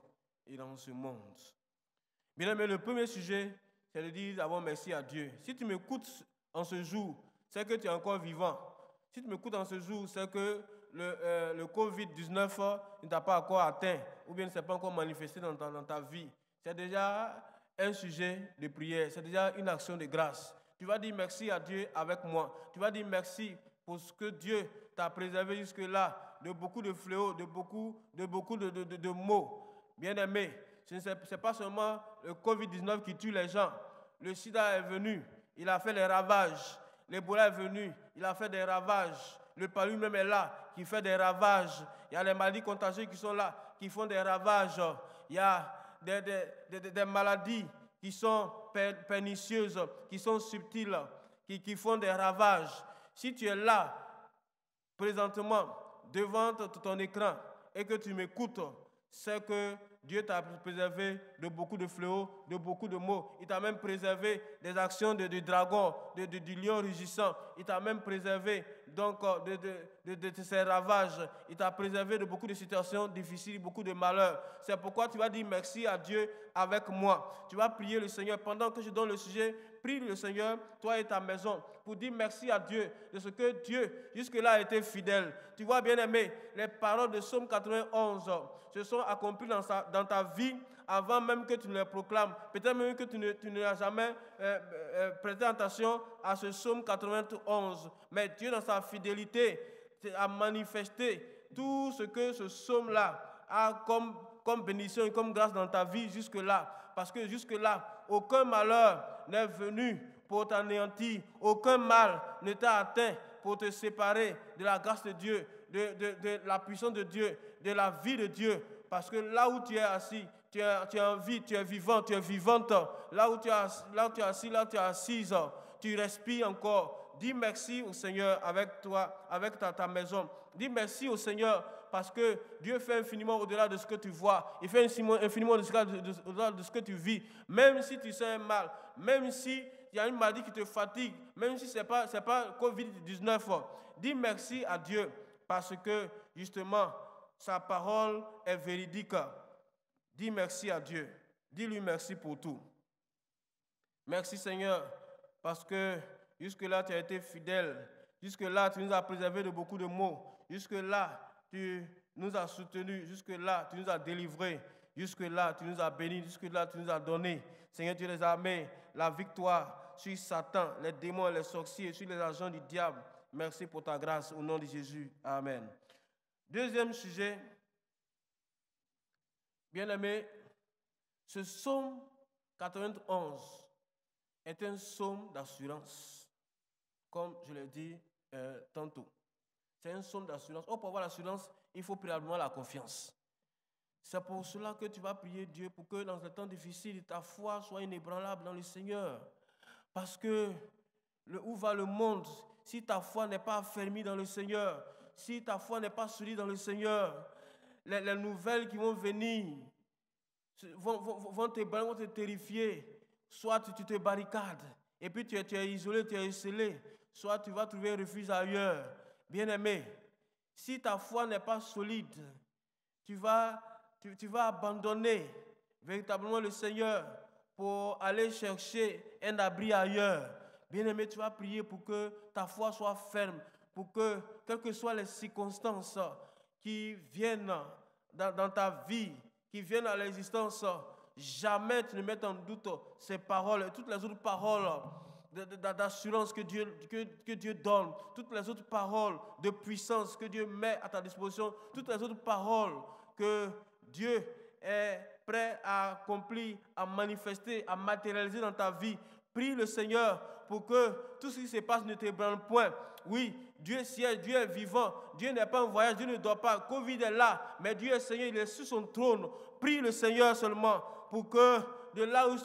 et dans ce monde. Bien aimé, le premier sujet, c'est de dire d'abord merci à Dieu. Si tu m'écoutes en ce jour, c'est que tu es encore vivant. Si tu m'écoutes en ce jour, c'est que le COVID-19 ne t'a pas encore atteint ou bien ne s'est pas encore manifesté dans ta vie. C'est déjà un sujet de prière, c'est déjà une action de grâce. Tu vas dire merci à Dieu avec moi. Tu vas dire merci pour ce que Dieu t'a préservé jusque-là de beaucoup de fléaux, de beaucoup de maux. Bien-aimé, ce n'est pas seulement le COVID-19 qui tue les gens. Le sida est venu, il a fait des ravages. L'Ebola est venu, il a fait des ravages. Le palu même est là, qui fait des ravages. Il y a les maladies contagieuses qui sont là, qui font des ravages. Il y a des maladies qui sont pernicieuses, qui sont subtiles, qui font des ravages. Si tu es là, présentement, devant ton écran, et que tu m'écoutes, c'est que Dieu t'a préservé de beaucoup de fléaux, de beaucoup de maux. Il t'a même préservé des actions du dragon, du lion rugissant. Il t'a même préservé donc, de ces ravages. Il t'a préservé de beaucoup de situations difficiles, beaucoup de malheurs. C'est pourquoi tu vas dire merci à Dieu avec moi. Tu vas prier le Seigneur. Pendant que je donne le sujet, prie le Seigneur, toi et ta maison, pour dire merci à Dieu de ce que Dieu, jusque-là, a été fidèle. Tu vois, bien aimé, les paroles de Psaume 91 se sont accomplies dans ta vie avant même que tu ne les proclames. Peut-être même que tu n'as jamais prêté attention à ce Psaume 91. Mais Dieu, dans sa fidélité, a manifesté tout ce que ce psaume-là a comme bénédiction et comme grâce dans ta vie jusque-là. Parce que jusque-là, aucun malheur n'est venu pour t'anéantir. Aucun mal ne t'a atteint pour te séparer de la grâce de Dieu, de la puissance de Dieu, de la vie de Dieu. Parce que là où tu es assis, tu es en vie, tu es vivant, tu es vivante. Là où tu es assis, là où tu es assise, tu respires encore. Dis merci au Seigneur avec toi, avec ta maison. Dis merci au Seigneur parce que Dieu fait infiniment au-delà de ce que tu vois. Il fait infiniment au-delà de ce que tu vis. Même si tu sens mal, même si il y a une maladie qui te fatigue, même si ce n'est pas COVID-19, dis merci à Dieu parce que justement, sa parole est véridique. Dis merci à Dieu. Dis-lui merci pour tout. Merci Seigneur parce que jusque-là, tu as été fidèle. Jusque-là, tu nous as préservé de beaucoup de maux. Jusque-là, tu nous as soutenus. Jusque-là, tu nous as délivrés. Jusque-là, tu nous as bénis. Jusque-là, tu nous as donné. Seigneur, tu les as mis la victoire sur Satan, les démons, les sorciers, sur les agents du diable. Merci pour ta grâce. Au nom de Jésus. Amen. Deuxième sujet. Bien-aimé, ce psaume 91 est un psaume d'assurance, comme je l'ai dit tantôt. C'est un psaume d'assurance. Pour avoir l'assurance, il faut préalablement la confiance. C'est pour cela que tu vas prier Dieu pour que dans ce temps difficile, ta foi soit inébranlable dans le Seigneur. Parce que où va le monde si ta foi n'est pas affermie dans le Seigneur, si ta foi n'est pas solide dans le Seigneur, les nouvelles qui vont venir vont te terrifier. Soit tu te barricades et puis tu es isolé, tu es scellé. Soit tu vas trouver refuge ailleurs. Bien-aimé, si ta foi n'est pas solide, tu vas abandonner véritablement le Seigneur pour aller chercher un abri ailleurs. Bien-aimé, tu vas prier pour que ta foi soit ferme, pour que, quelles que soient les circonstances qui viennent dans ta vie, qui viennent à l'existence, jamais tu ne mettes en doute ces paroles et toutes les autres paroles d'assurance que Dieu donne, toutes les autres paroles de puissance que Dieu met à ta disposition, toutes les autres paroles que Dieu est prêt à accomplir, à manifester, à matérialiser dans ta vie. Prie le Seigneur pour que tout ce qui se passe ne t'ébranle point. Oui, Dieu siège, Dieu est vivant, Dieu n'est pas en voyage, Dieu ne dort pas, Covid est là, mais Dieu est Seigneur, il est sur son trône. Prie le Seigneur seulement pour que de là où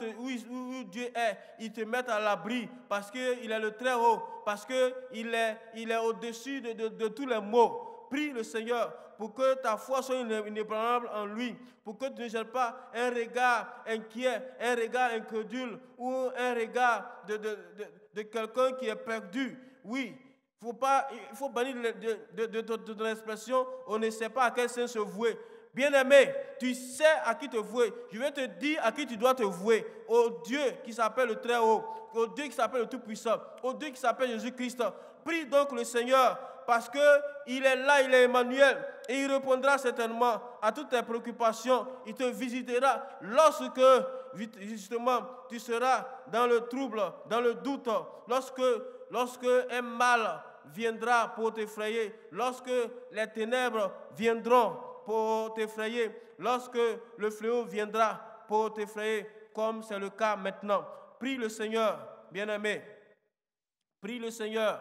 Dieu est, il te mette à l'abri, parce qu'il est le très haut, parce qu'il est au-dessus de tous les maux. Prie le Seigneur pour que ta foi soit inébranlable en lui, pour que tu ne jettes pas un regard inquiet, un regard incrédule ou un regard de quelqu'un qui est perdu. Oui, il faut bannir de ton expression, on ne sait pas à quel sens se vouer. Bien-aimé, tu sais à qui te vouer. Je vais te dire à qui tu dois te vouer. Au Dieu qui s'appelle le Très-Haut, au Dieu qui s'appelle le Tout-Puissant, au Dieu qui s'appelle Jésus-Christ. Prie donc le Seigneur, parce qu'il est là, il est Emmanuel, et il répondra certainement à toutes tes préoccupations. Il te visitera lorsque, justement, tu seras dans le trouble, dans le doute, lorsque un mal viendra pour t'effrayer, lorsque les ténèbres viendront pour t'effrayer, lorsque le fléau viendra pour t'effrayer, comme c'est le cas maintenant. Prie le Seigneur, bien-aimé. Prie le Seigneur.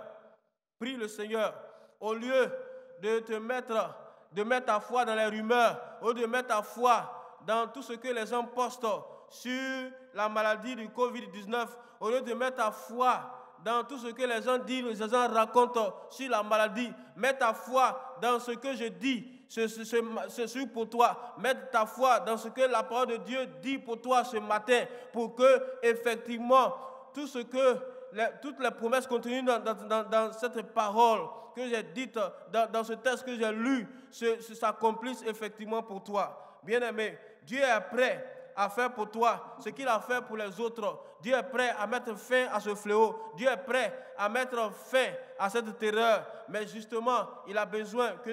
Prie le Seigneur. Au lieu de mettre ta foi dans les rumeurs, au lieu de mettre ta foi dans tout ce que les gens postent sur la maladie du Covid-19, au lieu de mettre ta foi dans tout ce que les gens disent, les gens racontent sur la maladie, mets ta foi dans ce que je dis. C'est pour toi. Mets ta foi dans ce que la parole de Dieu dit pour toi ce matin, pour que effectivement toutes les promesses contenues dans cette parole que j'ai dite, dans ce texte que j'ai lu, s'accomplissent effectivement pour toi. Bien-aimé, Dieu est prêt à faire pour toi ce qu'il a fait pour les autres. Dieu est prêt à mettre fin à ce fléau. Dieu est prêt à mettre fin à cette terreur. Mais justement, il a besoin que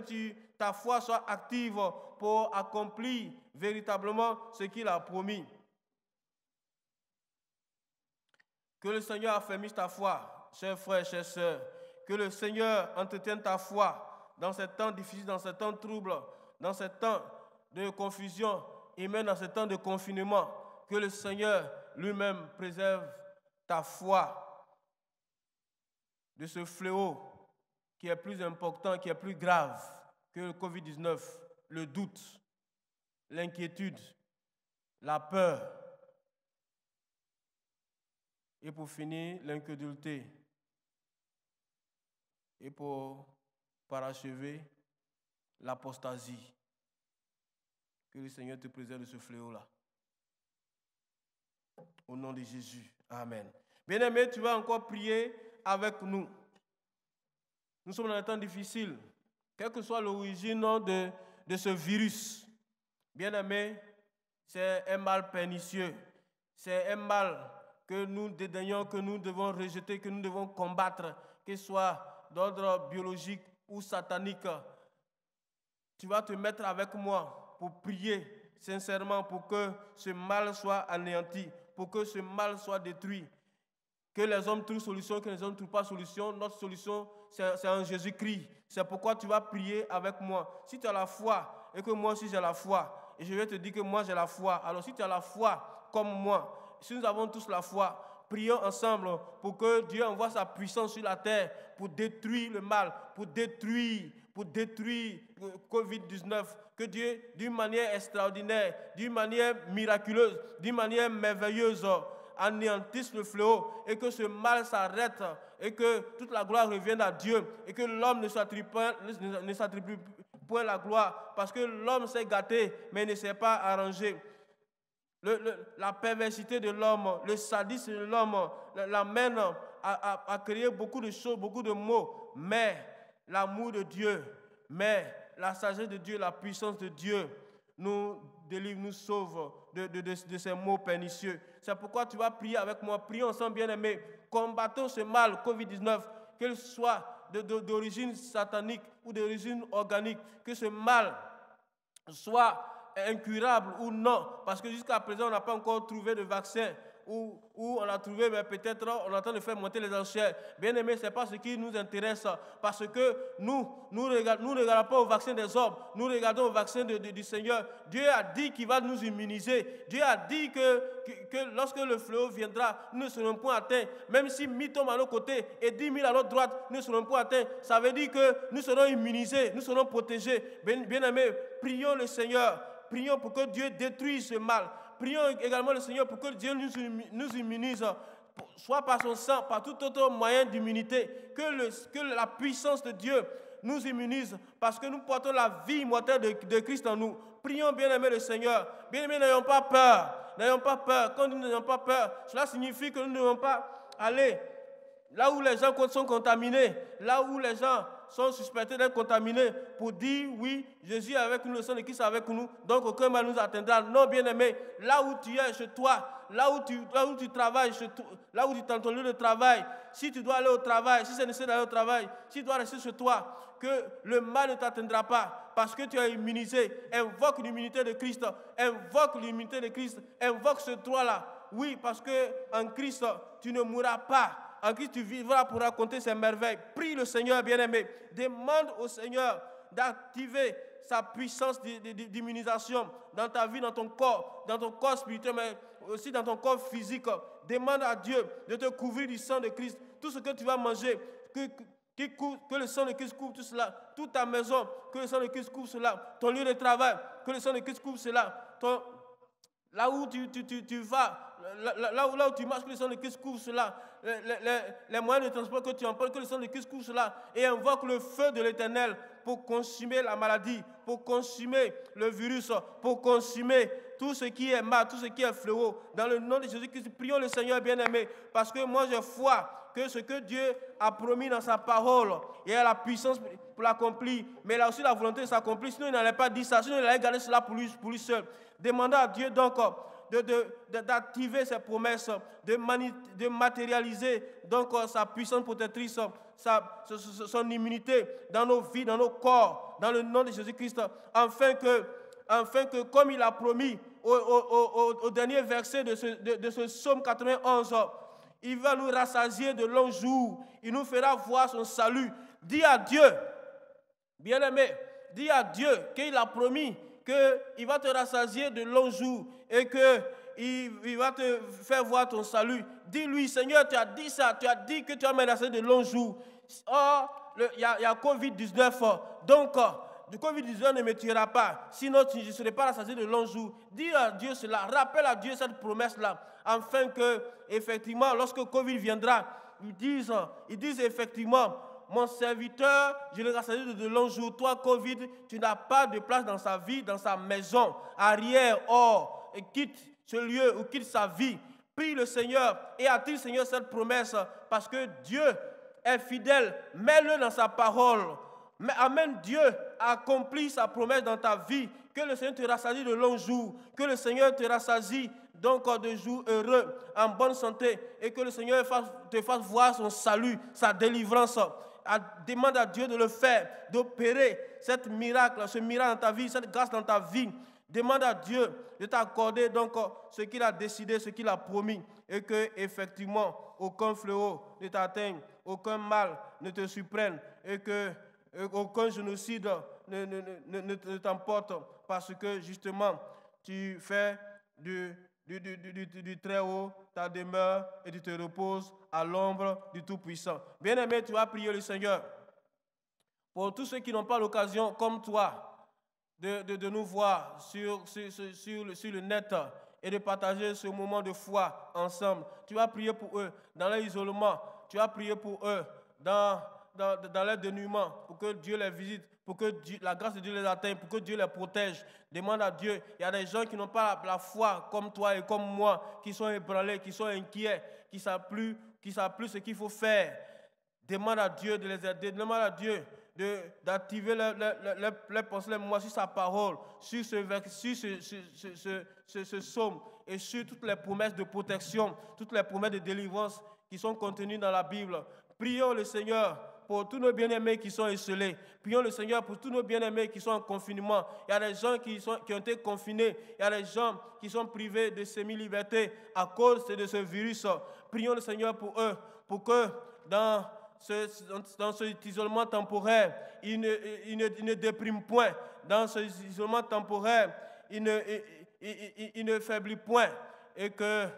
ta foi soit active pour accomplir véritablement ce qu'il a promis. Que le Seigneur affermisse ta foi, chers frères, chères sœurs. Que le Seigneur entretienne ta foi dans ces temps difficiles, dans ces temps troubles, dans ces temps de confusion et même dans ces temps de confinement. Que le Seigneur lui-même préserve ta foi de ce fléau qui est plus important, qui est plus grave que le Covid-19, le doute, l'inquiétude, la peur. Et pour finir, l'incrédulité. Et pour parachever, l'apostasie. Que le Seigneur te préserve de ce fléau-là. Au nom de Jésus. Amen. Bien-aimé, tu vas encore prier avec nous. Nous sommes dans un temps difficile. Quelle que soit l'origine de ce virus. Bien-aimé, c'est un mal pernicieux. C'est un mal que nous dédaignons, que nous devons rejeter, que nous devons combattre, qu'il soit d'ordre biologique ou satanique. Tu vas te mettre avec moi pour prier sincèrement pour que ce mal soit anéanti, pour que ce mal soit détruit. Que les hommes trouvent solution, que les hommes ne trouvent pas solution. Notre solution, c'est en Jésus-Christ. C'est pourquoi tu vas prier avec moi. Si tu as la foi et que moi aussi j'ai la foi, et je vais te dire que moi j'ai la foi, alors si tu as la foi comme moi, si nous avons tous la foi, prions ensemble pour que Dieu envoie sa puissance sur la terre pour détruire le mal, pour détruire le Covid-19. Que Dieu, d'une manière extraordinaire, d'une manière miraculeuse, d'une manière merveilleuse, anéantisse le fléau et que ce mal s'arrête et que toute la gloire revienne à Dieu et que l'homme ne s'attribue point la gloire parce que l'homme s'est gâté mais ne s'est pas arrangé. La perversité de l'homme, le sadisme de l'homme l'amène à créer beaucoup de choses, beaucoup de maux, mais l'amour de Dieu, mais la sagesse de Dieu, la puissance de Dieu nous délivre, nous sauve de ces maux pernicieux. C'est pourquoi tu vas prier avec moi. Prions ensemble, bien-aimés. Combattons ce mal Covid-19, qu'il soit d'origine satanique ou d'origine organique, que ce mal soit incurable ou non, parce que jusqu'à présent, on n'a pas encore trouvé de vaccin où on a trouvé, mais peut-être on est en train de faire monter les enchères. Bien aimé, ce n'est pas ce qui nous intéresse, parce que nous ne regardons pas au vaccin des hommes, nous regardons au vaccin du Seigneur. Dieu a dit qu'il va nous immuniser. Dieu a dit que lorsque le fléau viendra, nous ne serons point atteints. Même si 1000 tombent à nos côtés et 10 000 à notre droite, nous ne serons point atteints. Ça veut dire que nous serons immunisés, nous serons protégés. Bien aimé, prions le Seigneur. Prions pour que Dieu détruise ce mal. Prions également le Seigneur pour que Dieu nous immunise, soit par son sang, par tout autre moyen d'immunité, que la puissance de Dieu nous immunise, parce que nous portons la vie immortelle de Christ en nous. Prions, bien-aimés, le Seigneur. Bien-aimés, n'ayons pas peur. N'ayons pas peur. Quand nous n'ayons pas peur, cela signifie que nous ne devons pas aller là où les gens sont contaminés, là où les gens sont suspectés d'être contaminés, pour dire oui, Jésus est avec nous, le sang de Christ est avec nous, donc aucun mal nous atteindra. Non, bien-aimé, là où tu es chez toi, là où tu travailles, là où tu es dans ton lieu de travail, si tu dois aller au travail, si c'est nécessaire d'aller au travail, si tu dois rester chez toi, que le mal ne t'atteindra pas, parce que tu es immunisé. Invoque l'immunité de Christ, invoque l'immunité de Christ, invoque ce droit-là. Oui, parce qu'en Christ, tu ne mourras pas. En Christ, tu vivras pour raconter ses merveilles. Prie le Seigneur, bien-aimé. Demande au Seigneur d'activer sa puissance d'immunisation dans ta vie, dans ton corps spirituel, mais aussi dans ton corps physique. Demande à Dieu de te couvrir du sang de Christ. Tout ce que tu vas manger, que le sang de Christ couvre tout cela. Toute ta maison, que le sang de Christ couvre cela. Ton lieu de travail, que le sang de Christ couvre cela. Là où tu vas, là où tu marches, que le sang de Christ couvre cela. Les moyens de transport que tu empruntes, que le sang de Christ couvre cela. Et invoque le feu de l'Éternel pour consumer la maladie, pour consumer le virus, pour consumer tout ce qui est mal, tout ce qui est fléau. Dans le nom de Jésus-Christ, prions le Seigneur bien-aimé, parce que moi j'ai foi que ce que Dieu a promis dans sa parole, il y a la puissance pour l'accomplir, mais il a aussi la volonté de s'accomplir. Sinon il n'allait pas dire ça, sinon il allait garder cela pour lui seul. Demandons à Dieu donc d'activer ses promesses, de matérialiser donc sa puissance protectrice, son immunité dans nos vies, dans nos corps, dans le nom de Jésus-Christ, afin que comme il a promis au dernier verset de ce psaume 91, il va nous rassasier de longs jours, il nous fera voir son salut. Dis à Dieu, bien-aimé, dis à Dieu qu'il a promis qu'il va te rassasier de longs jours et qu'il va te faire voir ton salut. Dis-lui, Seigneur, tu as dit ça, tu as dit que tu vas me rassasier de longs jours. Or, il y a COVID-19, donc le COVID-19 ne me tuera pas, sinon je ne serai pas rassasié de longs jours. Dis à Dieu cela, rappelle à Dieu cette promesse-là, afin que, effectivement, lorsque COVID viendra, ils disent effectivement, mon serviteur, je le rassasie de longs jours. Toi, Covid, tu n'as pas de place dans sa vie, dans sa maison, arrière, hors, et quitte ce lieu ou quitte sa vie. Prie le Seigneur et attire, Seigneur, cette promesse, parce que Dieu est fidèle. Mets-le dans sa parole. Mais Amen, Dieu accomplit sa promesse dans ta vie. Que le Seigneur te rassasie de longs jours. Que le Seigneur te rassasie donc de jours heureux, en bonne santé. Et que le Seigneur te fasse voir son salut, sa délivrance. Demande à Dieu de le faire, d'opérer ce miracle dans ta vie, cette grâce dans ta vie. Demande à Dieu de t'accorder donc ce qu'il a décidé, ce qu'il a promis. Et que effectivement, aucun fléau ne t'atteigne, aucun mal ne te surprenne. Et que aucun génocide ne t'emporte, parce que justement, tu fais du Très-Haut ta demeure et tu te reposes à l'ombre du Tout-Puissant. Bien-aimé, tu vas prier le Seigneur pour tous ceux qui n'ont pas l'occasion, comme toi, de nous voir sur le net et de partager ce moment de foi ensemble. Tu vas prier pour eux dans leur isolement, tu vas prier pour eux dans leur dénuement, pour que Dieu les visite, pour que la grâce de Dieu les atteigne, pour que Dieu les protège. Demande à Dieu. Il y a des gens qui n'ont pas la foi comme toi et comme moi, qui sont ébranlés, qui sont inquiets, qui ne savent plus ce qu'il faut faire. Demande à Dieu de les aider. Demande à Dieu d'activer les pensées, les mémoires sur sa parole, sur ce psaume et sur toutes les promesses de protection, toutes les promesses de délivrance qui sont contenues dans la Bible. Prions le Seigneur pour tous nos bien-aimés qui sont esselés. Prions le Seigneur pour tous nos bien-aimés qui sont en confinement. Il y a des gens qui ont été confinés. Il y a des gens qui sont privés de semi-liberté à cause de ce virus. Prions le Seigneur pour eux, pour que dans cet isolement temporaire, ils ne dépriment point. Dans ce isolement temporaire, ils ne faiblissent point. Et que,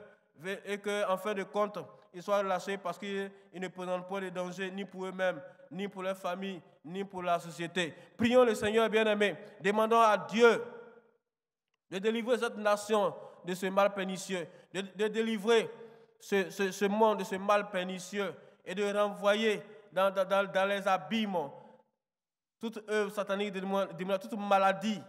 en fin de compte, ils soient relâchés parce qu'ils ne présentent pas de danger ni pour eux-mêmes, ni pour leur famille, ni pour la société. Prions le Seigneur bien-aimé. Demandons à Dieu de délivrer cette nation de ce mal pernicieux, de délivrer ce monde de ce mal pernicieux et de renvoyer dans les abîmes toute œuvre satanique, toute maladie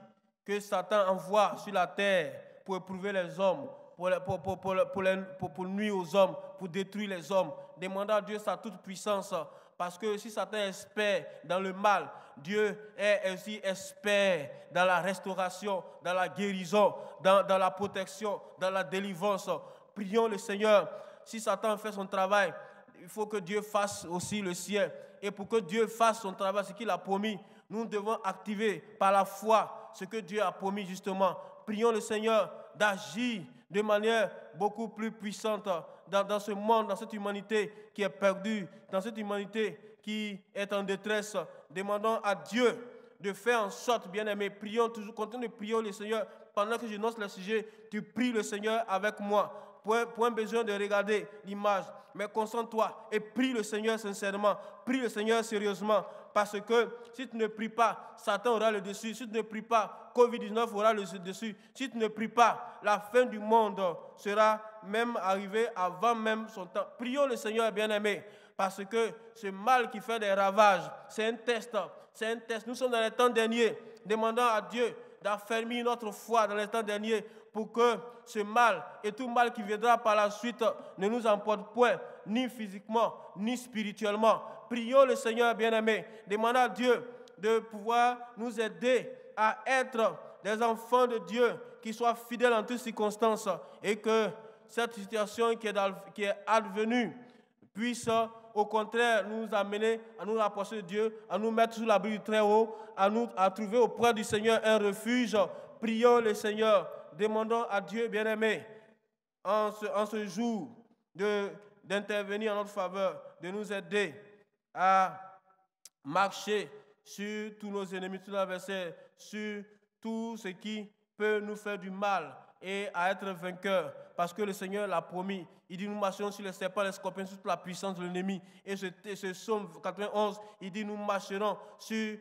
que Satan envoie sur la terre pour éprouver les hommes, pour nuire aux hommes, pour détruire les hommes. Demandons à Dieu sa toute puissance, parce que si Satan espère dans le mal, Dieu est aussi expert dans la restauration, dans la guérison, dans la protection, dans la délivrance. Prions le Seigneur. Si Satan fait son travail, il faut que Dieu fasse aussi le sien. Et pour que Dieu fasse son travail, ce qu'il a promis, nous devons activer par la foi ce que Dieu a promis justement. Prions le Seigneur d'agir de manière beaucoup plus puissante dans ce monde, dans cette humanité qui est perdue, dans cette humanité qui est en détresse. Demandons à Dieu de faire en sorte, bien-aimés, prions toujours, continuons de prier le Seigneur. Pendant que je lance le sujet, tu pries le Seigneur avec moi. Point besoin de regarder l'image, mais concentre-toi et prie le Seigneur sincèrement, prie le Seigneur sérieusement, parce que si tu ne pries pas, Satan aura le dessus. Si tu ne pries pas, Covid-19 aura le dessus. Si tu ne pries pas, la fin du monde sera même arrivée avant même son temps. Prions le Seigneur bien-aimé, parce que ce mal qui fait des ravages, c'est un test. C'est un test. Nous sommes dans les temps derniers, demandant à Dieu d'affermir notre foi dans les temps derniers, pour que ce mal et tout mal qui viendra par la suite ne nous emporte point, ni physiquement, ni spirituellement. Prions le Seigneur bien-aimé, demandons à Dieu de pouvoir nous aider à être des enfants de Dieu qui soient fidèles en toutes circonstances, et que cette situation qui est advenue puisse au contraire nous amener à nous rapprocher de Dieu, à nous mettre sous l'abri du Très-Haut, à trouver auprès du Seigneur un refuge. Prions le Seigneur. Demandons à Dieu, bien-aimé, en ce jour, d'intervenir en notre faveur, de nous aider à marcher sur tous nos ennemis, sur l'adversaire, sur tout ce qui peut nous faire du mal et à être vainqueurs, parce que le Seigneur l'a promis. Il dit, nous marcherons sur les serpents, les scorpions, sur toute la puissance de l'ennemi. Et ce psaume 91, il dit, nous marcherons sur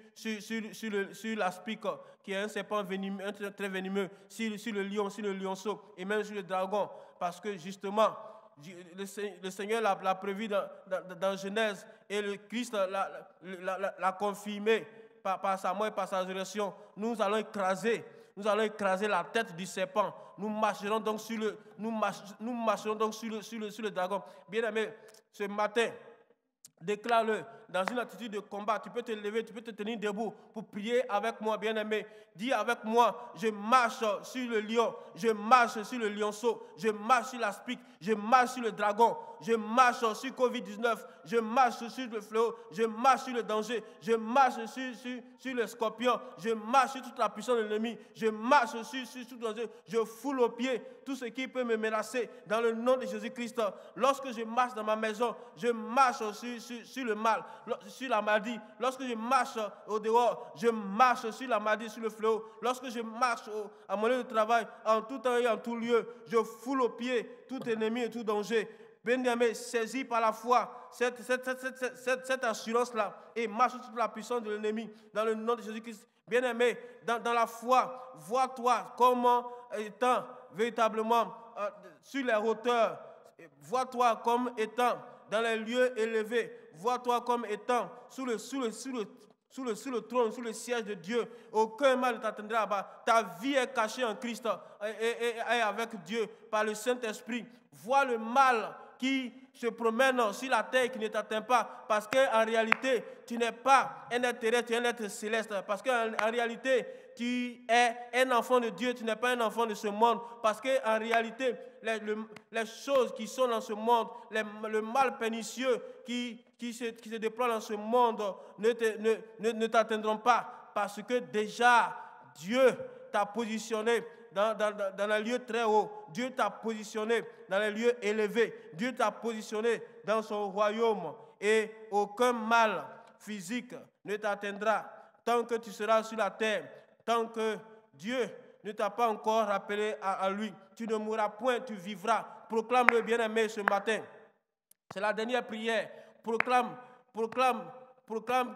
l'aspic, qui est un serpent venimeux, très venimeux, sur le lion, sur le lionceau, et même sur le dragon. Parce que justement, le Seigneur l'a prévu dans Genèse, et le Christ l'a confirmé par sa mort et par sa résurrection. Nous allons écraser la tête du serpent. Nous marcherons donc sur le dragon. Bien-aimé, ce matin, déclare-le dans une attitude de combat. Tu peux te lever, tu peux te tenir debout pour prier avec moi, bien-aimé. Dis avec moi, je marche sur le lion, je marche sur le lionceau, je marche sur l'aspic, je marche sur le dragon, je marche sur Covid-19, je marche sur le fléau, je marche sur le danger, je marche sur le scorpion, je marche sur toute la puissance de l'ennemi, je marche sur tout danger, je foule aux pieds tout ce qui peut me menacer dans le nom de Jésus-Christ. Lorsque je marche dans ma maison, je marche sur le mal, sur la maladie. Lorsque je marche au dehors, je marche sur la maladie, sur le fléau. Lorsque je marche à mon lieu de travail, en tout temps et en tout lieu, je foule aux pieds tout ennemi et tout danger. Bien-aimé, saisi par la foi cette assurance-là et marche sur toute la puissance de l'ennemi dans le nom de Jésus-Christ. Bien-aimé, dans la foi, vois-toi comment étant véritablement sur les hauteurs. Vois-toi comme étant dans les lieux élevés. Vois-toi comme étant sous le trône, sous le siège de Dieu. Aucun mal ne t'atteindra là-bas. Ta vie est cachée en Christ et avec Dieu par le Saint-Esprit. Vois le mal qui se promène sur la terre qui ne t'atteint pas, parce qu'en réalité, tu n'es pas un être terrestre, tu es un être céleste. Parce qu'en réalité, tu es un enfant de Dieu, tu n'es pas un enfant de ce monde. Parce qu'en réalité, les choses qui sont dans ce monde, le mal pernicieux qui se déploie dans ce monde ne t'atteindront pas. Parce que déjà, Dieu t'a positionné dans les lieux très hauts. Dieu t'a positionné dans les lieux élevés. Dieu t'a positionné dans son royaume. Et aucun mal physique ne t'atteindra tant que tu seras sur la terre. Tant que Dieu ne t'a pas encore rappelé à lui. Tu ne mourras point, tu vivras. Proclame-le, bien-aimé, ce matin. C'est la dernière prière. Proclame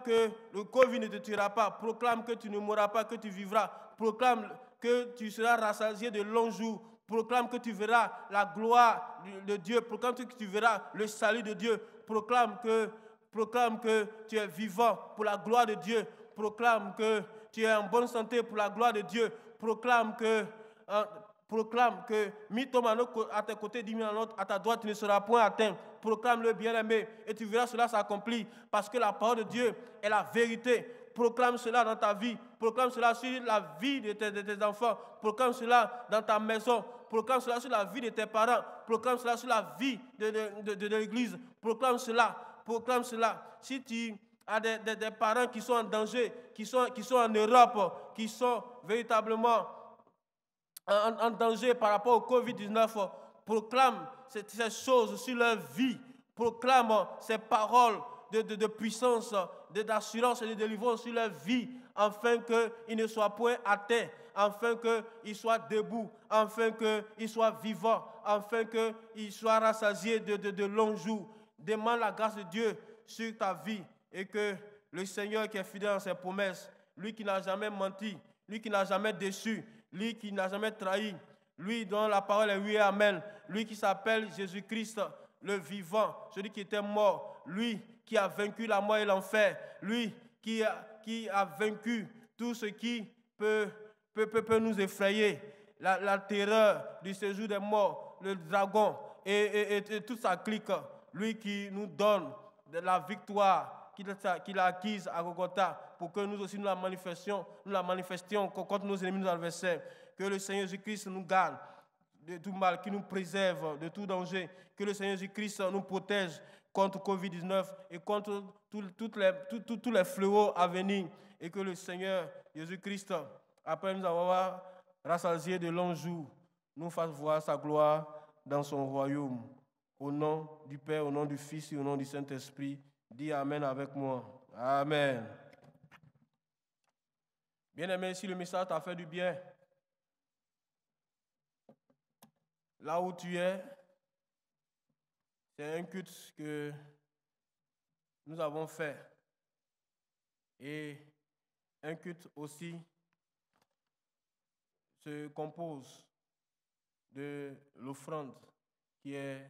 que le Covid ne te tuera pas. Proclame que tu ne mourras pas, que tu vivras. Proclame que tu seras rassasié de longs jours. Proclame que tu verras la gloire de Dieu. Proclame que tu verras le salut de Dieu. Proclame que tu es vivant pour la gloire de Dieu. Proclame que tu es en bonne santé pour la gloire de Dieu. Proclame que mille tombent à tes côtés, 10 000 à ta droite, tu ne seras point atteint. Proclame-le, bien-aimé, et tu verras cela s'accomplir, parce que la parole de Dieu est la vérité. Proclame cela dans ta vie. Proclame cela sur la vie de tes enfants. Proclame cela dans ta maison. Proclame cela sur la vie de tes parents. Proclame cela sur la vie de l'église. Proclame cela. Proclame cela. Si tu as des parents qui sont en danger, qui sont en Europe, qui sont véritablement en danger par rapport au Covid-19, proclame ces choses sur leur vie. Proclame ces paroles de puissance, d'assurance et de délivrance sur leur vie, afin qu'ils ne soient point atteints, afin qu'ils soient debout, afin qu'ils soient vivants, afin qu'ils soient rassasiés de longs jours. Demande la grâce de Dieu sur ta vie et que le Seigneur qui est fidèle dans ses promesses, lui qui n'a jamais menti, lui qui n'a jamais déçu, lui qui n'a jamais trahi, lui dont la parole est oui et amen, lui qui s'appelle Jésus-Christ, le vivant, celui qui était mort, lui qui a vaincu la mort et l'enfer, lui qui a vaincu tout ce qui peut nous effrayer, la terreur du séjour des morts, le dragon et toute sa clique, lui qui nous donne de la victoire qu'il a acquise à Golgotha, pour que nous aussi nous la manifestions contre nos ennemis, nos adversaires. Que le Seigneur Jésus-Christ nous garde de tout mal, qu'il nous préserve de tout danger, que le Seigneur Jésus-Christ nous protège contre Covid-19 et contre tous les fléaux à venir, et que le Seigneur Jésus-Christ, après nous avoir rassasiés de longs jours, nous fasse voir sa gloire dans son royaume. Au nom du Père, au nom du Fils et au nom du Saint-Esprit, dis Amen avec moi. Amen. Bien-aimé, si le message t'a fait du bien, là où tu es, c'est un culte que nous avons fait. Et un culte aussi se compose de l'offrande qui est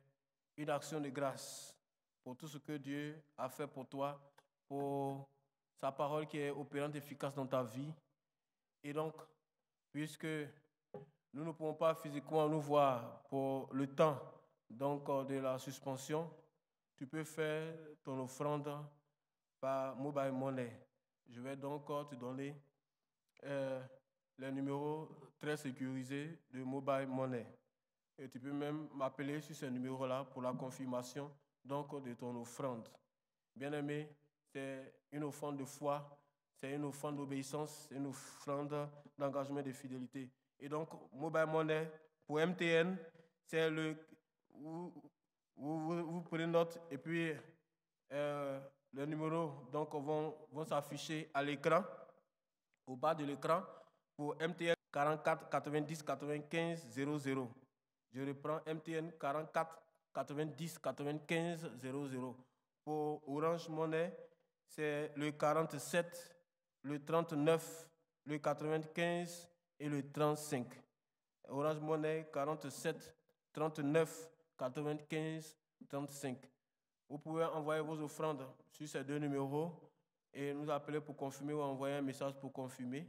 une action de grâce pour tout ce que Dieu a fait pour toi, pour sa parole qui est opérante et efficace dans ta vie. Et donc, puisque nous ne pouvons pas physiquement nous voir pour le temps de la suspension, tu peux faire ton offrande par mobile money. Je vais donc te donner les numéros très sécurisés de mobile money. Et tu peux même m'appeler sur ces numéros-là pour la confirmation de ton offrande. Bien-aimé, c'est une offrande de foi, c'est une offrande d'obéissance, c'est une offrande d'engagement et de fidélité. Et donc, mobile money pour MTN, c'est vous prenez note et puis les numéros vont s'afficher à l'écran, au bas de l'écran, pour MTN 44 90 95 00. Je reprends MTN 44 90 95 00. Pour Orange Money, c'est le 47, le 39, le 95 et le 35. Orange Money 47, 39, 95, 35. Vous pouvez envoyer vos offrandes sur ces deux numéros et nous appeler pour confirmer ou envoyer un message pour confirmer.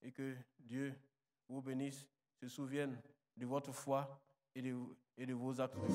Et que Dieu vous bénisse, se souvienne de votre foi et de vos actes de foi.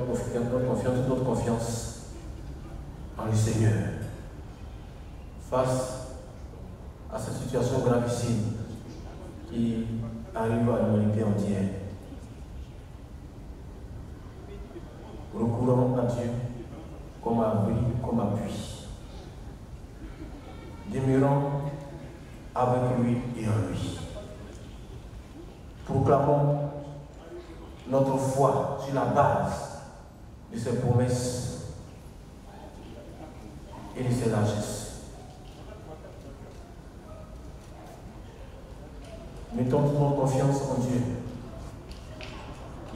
notre confiance en le Seigneur. Face à cette situation gravissime qui arrive à l'humanité entière, recourons à Dieu comme abri, comme appui. Demeurons avec lui et en lui. Proclamons notre foi sur la base de ses promesses et de ses largesses. Mettons toute notre confiance en Dieu.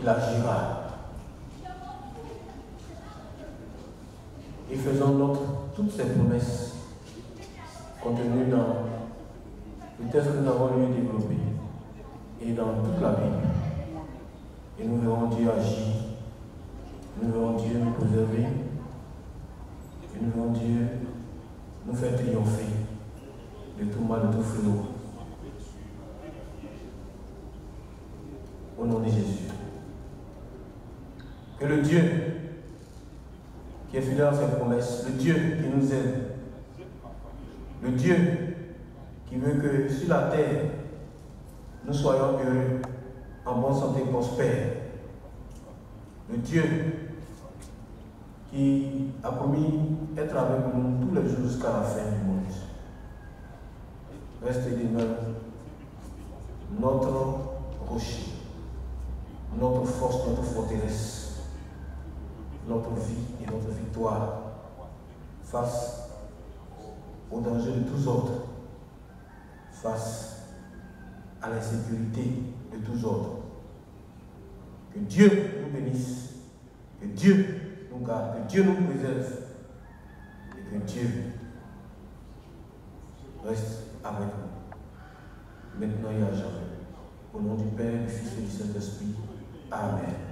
Il agira. Et faisons nôtre toutes ces promesses contenues dans le texte que nous avons lu et développé et dans toute la Bible. Et nous verrons Dieu agir, nous verrons Dieu nous préserver, et nous verrons Dieu nous faire triompher de tout mal, de tout fléau. Au nom de Jésus. Que le Dieu qui est fidèle à ses promesses, le Dieu qui nous aime, le Dieu qui veut que sur la terre, nous soyons heureux, en bonne santé, prospères. Le Dieu qui a promis être avec nous tous les jours jusqu'à la fin du monde. Reste et demeure notre rocher, notre force, notre forteresse, notre vie et notre victoire face aux dangers de tous ordres, face à l'insécurité de tous ordres. Que Dieu nous bénisse, que Dieu nous garde, que Dieu nous préserve et que Dieu reste avec nous, maintenant et à jamais. Au nom du Père, du Fils et du Saint-Esprit. Amen.